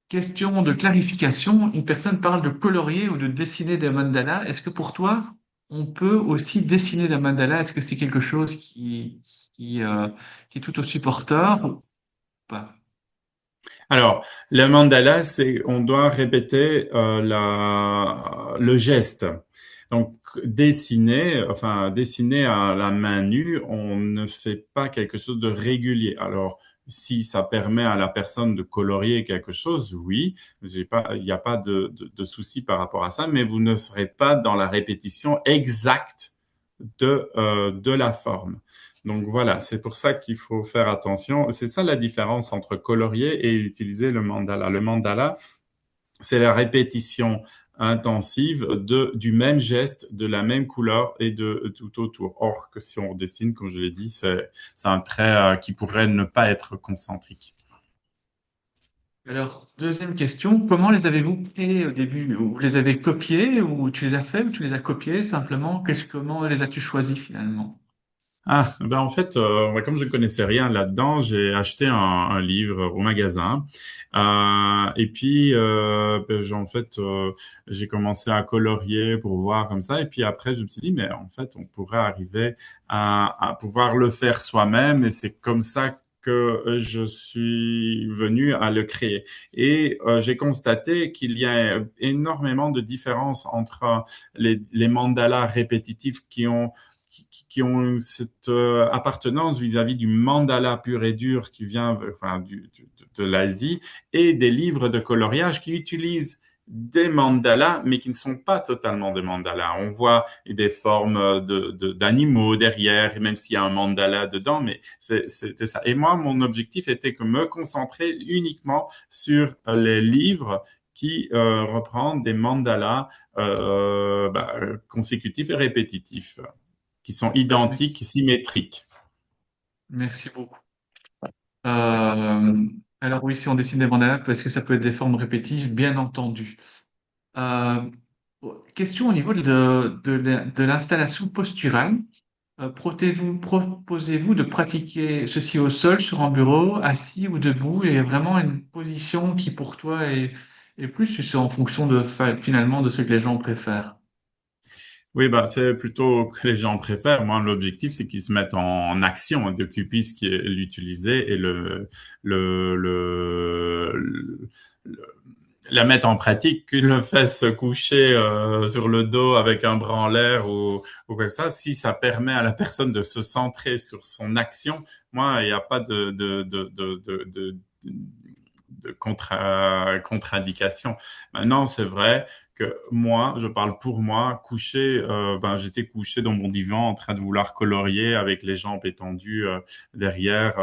question de clarification, une personne parle de colorier ou de dessiner des mandalas. Est-ce que pour toi, on peut aussi dessiner des mandalas? Est-ce que c'est quelque chose qui, euh, qui est tout aussi porteur ou pas? Alors, le mandala, c'est on doit répéter le geste. Donc, dessiner à la main nue, on ne fait pas quelque chose de régulier. Alors, si ça permet à la personne de colorier quelque chose, oui, il n'y a pas de souci par rapport à ça, mais vous ne serez pas dans la répétition exacte de la forme. Donc voilà, c'est pour ça qu'il faut faire attention. C'est ça la différence entre colorier et utiliser le mandala. Le mandala, c'est la répétition intensive du même geste, de la même couleur et de tout autour. Or que si on dessine, comme je l'ai dit, c'est un trait qui pourrait ne pas être concentrique. Alors, deuxième question, comment les avez-vous créés au début? Vous les avez copiés ou tu les as faits ou tu les as copiés simplement? Comment les as-tu choisis finalement? Ah, ben en fait, comme je ne connaissais rien là-dedans, j'ai acheté un livre au magasin. Et puis, en fait, j'ai commencé à colorier pour voir comme ça. Et puis après, je me suis dit, mais en fait, on pourrait arriver à pouvoir le faire soi-même. Et c'est comme ça que je suis venu à le créer. Et j'ai constaté qu'il y a énormément de différences entre les mandalas répétitifs qui ont cette appartenance vis-à-vis du mandala pur et dur qui vient enfin, de l'Asie et des livres de coloriage qui utilisent des mandalas, mais qui ne sont pas totalement des mandalas. On voit des formes d'animaux derrière, même s'il y a un mandala dedans, mais c'était ça. Et moi, mon objectif était que me concentrer uniquement sur les livres qui reprennent des mandalas consécutifs et répétitifs qui sont Super, identiques, merci. symétriques. Merci beaucoup. Euh, alors oui, si on dessine des mandalas, parce que ça peut être des formes répétitives, bien entendu. Euh, Question au niveau de l'installation posturale. Proposez-vous de pratiquer ceci au sol, sur un bureau, assis ou debout, et vraiment une position qui pour toi est plus c'est en fonction finalement de ce que les gens préfèrent. Oui, bah, c'est plutôt que les gens préfèrent. Moi, l'objectif, c'est qu'ils se mettent en action, hein, qu'ils puissent l'utiliser et le, le, le- la mettre en pratique, qu'ils le fassent se coucher sur le dos avec un bras en l'air ou comme ça. Si ça permet à la personne de se centrer sur son action, moi, il n'y a pas de contre-indication. Maintenant, c'est vrai que moi, je parle pour moi, j'étais couché dans mon divan en train de vouloir colorier avec les jambes étendues derrière,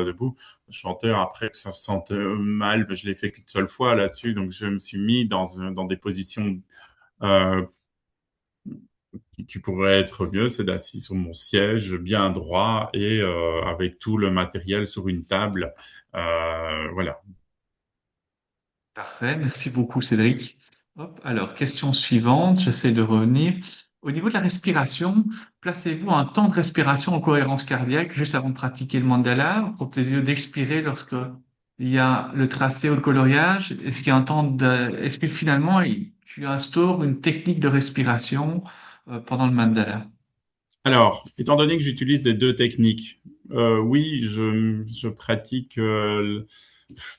debout. Je sentais après que ça se sentait mal, mais je l'ai fait qu'une seule fois là-dessus, donc je me suis mis dans des positions euh, qui pourraient être mieux, c'est d'assis sur mon siège bien droit et avec tout le matériel sur une table. Voilà. Parfait, merci beaucoup Cédric. Hop, alors, question suivante, j'essaie de revenir. Au niveau de la respiration, placez-vous un temps de respiration en cohérence cardiaque juste avant de pratiquer le mandala, pour tes yeux d'expirer lorsque il y a le tracé ou le coloriage. Est-ce qu'il y a un temps est-ce que finalement tu instaures une technique de respiration pendant le mandala? Alors, étant donné que j'utilise les deux techniques, oui, je pratique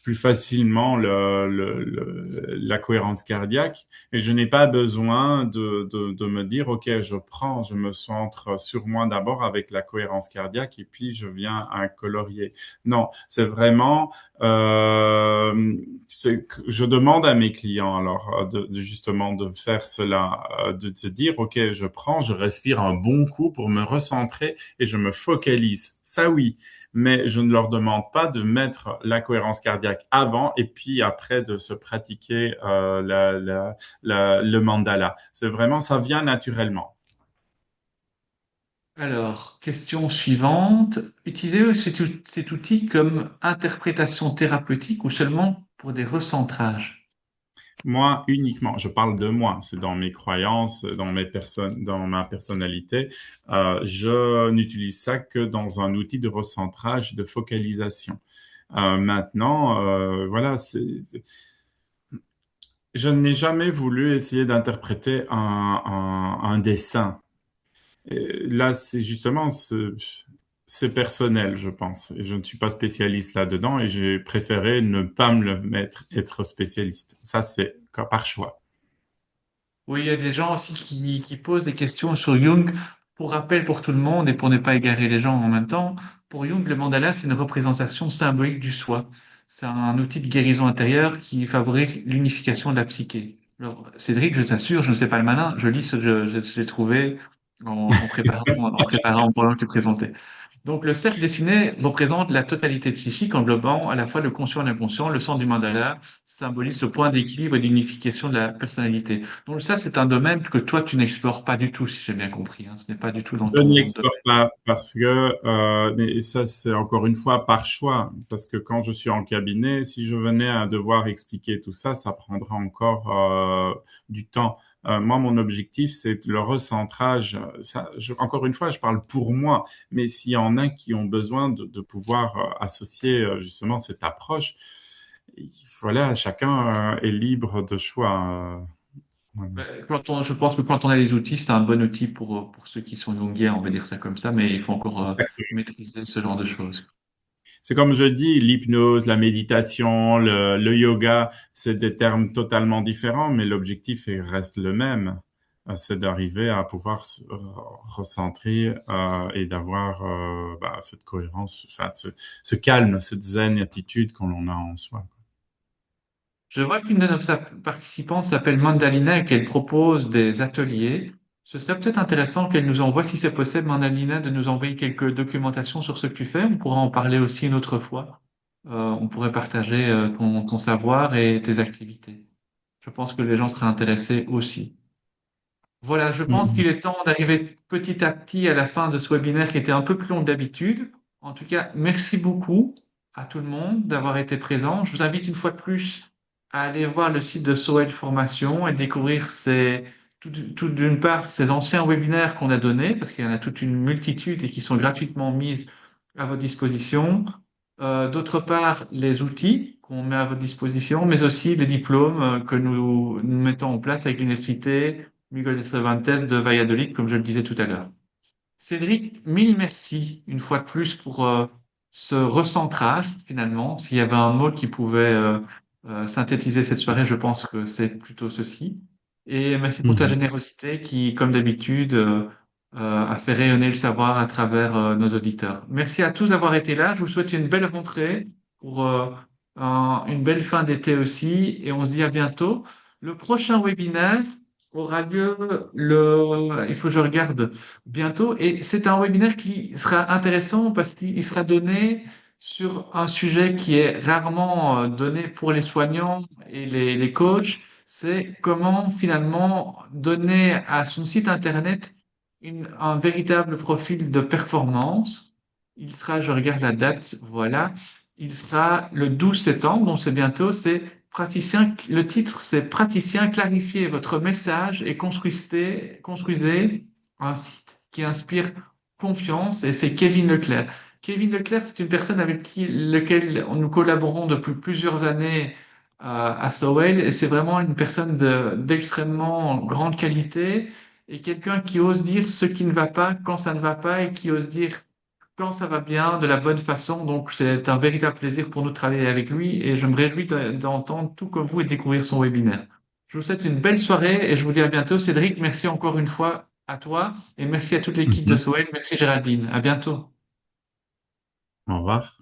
plus facilement la cohérence cardiaque et je n'ai pas besoin de me dire, OK, je me centre sur moi d'abord avec la cohérence cardiaque et puis je viens à colorier. Non, c'est vraiment, je demande à mes clients alors justement de faire cela, de se dire, OK, je respire un bon coup pour me recentrer et je me focalise. Ça oui, mais je ne leur demande pas de mettre la cohérence cardiaque avant et puis après de se pratiquer le mandala. C'est vraiment, ça vient naturellement. Alors, question suivante. Utilisez cet outil comme interprétation thérapeutique ou seulement pour des recentrages? Moi, uniquement, je parle de moi, c'est dans mes croyances, dans ma personnalité. Je n'utilise ça que dans un outil de recentrage, de focalisation. Maintenant, voilà, je n'ai jamais voulu essayer d'interpréter un dessin. Et là, c'est personnel, je pense. Et je ne suis pas spécialiste là-dedans et j'ai préféré ne pas me le mettre, être spécialiste. Ça, c'est par choix. Oui, il y a des gens aussi qui posent des questions sur Jung. Pour rappel pour tout le monde et pour ne pas égarer les gens en même temps, pour Jung, le mandala, c'est une représentation symbolique du soi. C'est un outil de guérison intérieure qui favorise l'unification de la psyché. Alors, Cédric, je t'assure, je ne fais pas le malin, je lis ce que j'ai trouvé en préparant te présenter. Donc, le cercle dessiné représente la totalité psychique englobant à la fois le conscient et l'inconscient. Le centre du mandala symbolise le point d'équilibre et d'unification de la personnalité. Donc, ça, c'est un domaine que toi, tu n'explores pas du tout, si j'ai bien compris, hein. Ce n'est pas du tout dans Je n'y ton domaine. explore pas parce que, mais ça c'est encore une fois par choix, parce que quand je suis en cabinet, si je venais à devoir expliquer tout ça, ça prendra encore du temps. Moi, mon objectif, c'est le recentrage. Encore une fois, je parle pour moi, mais s'il y en a qui ont besoin de pouvoir associer justement cette approche, voilà, chacun est libre de choix. Voilà. Je pense que quand on a les outils, c'est un bon outil pour ceux qui sont jungiens, on va dire ça comme ça, mais il faut encore maîtriser ce genre de choses. C'est comme je dis, l'hypnose, la méditation, le yoga, c'est des termes totalement différents, mais l'objectif reste le même. C'est d'arriver à pouvoir se recentrer et d'avoir cette cohérence, enfin, ce calme, cette zen attitude qu'on a en soi. Je vois qu'une de nos participantes s'appelle Mandalina et qu'elle propose des ateliers. Ce serait peut-être intéressant qu'elle nous envoie, si c'est possible, Mandalina, de nous envoyer quelques documentations sur ce que tu fais. On pourra en parler aussi une autre fois. On pourrait partager ton savoir et tes activités. Je pense que les gens seraient intéressés aussi. Voilà, je pense qu'il Mhm. est temps d'arriver petit à petit à la fin de ce webinaire qui était un peu plus long que d'habitude. En tout cas, merci beaucoup à tout le monde d'avoir été présent. Je vous invite une fois de plus à aller voir le site de Soel Formation et découvrir tout d'une part ces anciens webinaires qu'on a donnés, parce qu'il y en a toute une multitude et qui sont gratuitement mises à votre disposition. D'autre part, les outils qu'on met à votre disposition, mais aussi les diplômes que nous mettons en place avec l'Université Miguel de Cervantes de Valladolid, comme je le disais tout à l'heure. Cédric, mille merci une fois de plus pour ce recentrage, finalement. S'il y avait un mot qui pouvait synthétiser cette soirée, je pense que c'est plutôt ceci. Et merci pour ta Mhm. générosité qui, comme d'habitude, a fait rayonner le savoir à travers nos auditeurs. Merci à tous d'avoir été là. Je vous souhaite une belle rentrée pour une belle fin d'été aussi. Et on se dit à bientôt. Le prochain webinaire aura lieu il faut que je regarde bientôt. Et c'est un webinaire qui sera intéressant parce qu'il sera donné sur un sujet qui est rarement donné pour les soignants et les coachs. C'est comment finalement donner à son site internet un véritable profil de performance. Il sera, je regarde la date, voilà, il sera le 12 septembre, donc c'est bientôt, le titre, c'est Praticien, clarifiez votre message et construisez un site qui inspire confiance et c'est Kevin Leclerc. Kevin Leclerc, c'est une personne avec lequel nous collaborons depuis plusieurs années à Sowell et c'est vraiment une personne d'extrêmement grande qualité et quelqu'un qui ose dire ce qui ne va pas quand ça ne va pas et qui ose dire quand ça va bien de la bonne façon. Donc c'est un véritable plaisir pour nous de travailler avec lui et je me réjouis d'entendre tout comme vous et découvrir son webinaire. Je vous souhaite une belle soirée et je vous dis à bientôt. Cédric, merci encore une fois à toi et merci à toute l'équipe de Mhm. Sowell. Merci Géraldine. À bientôt. Au revoir.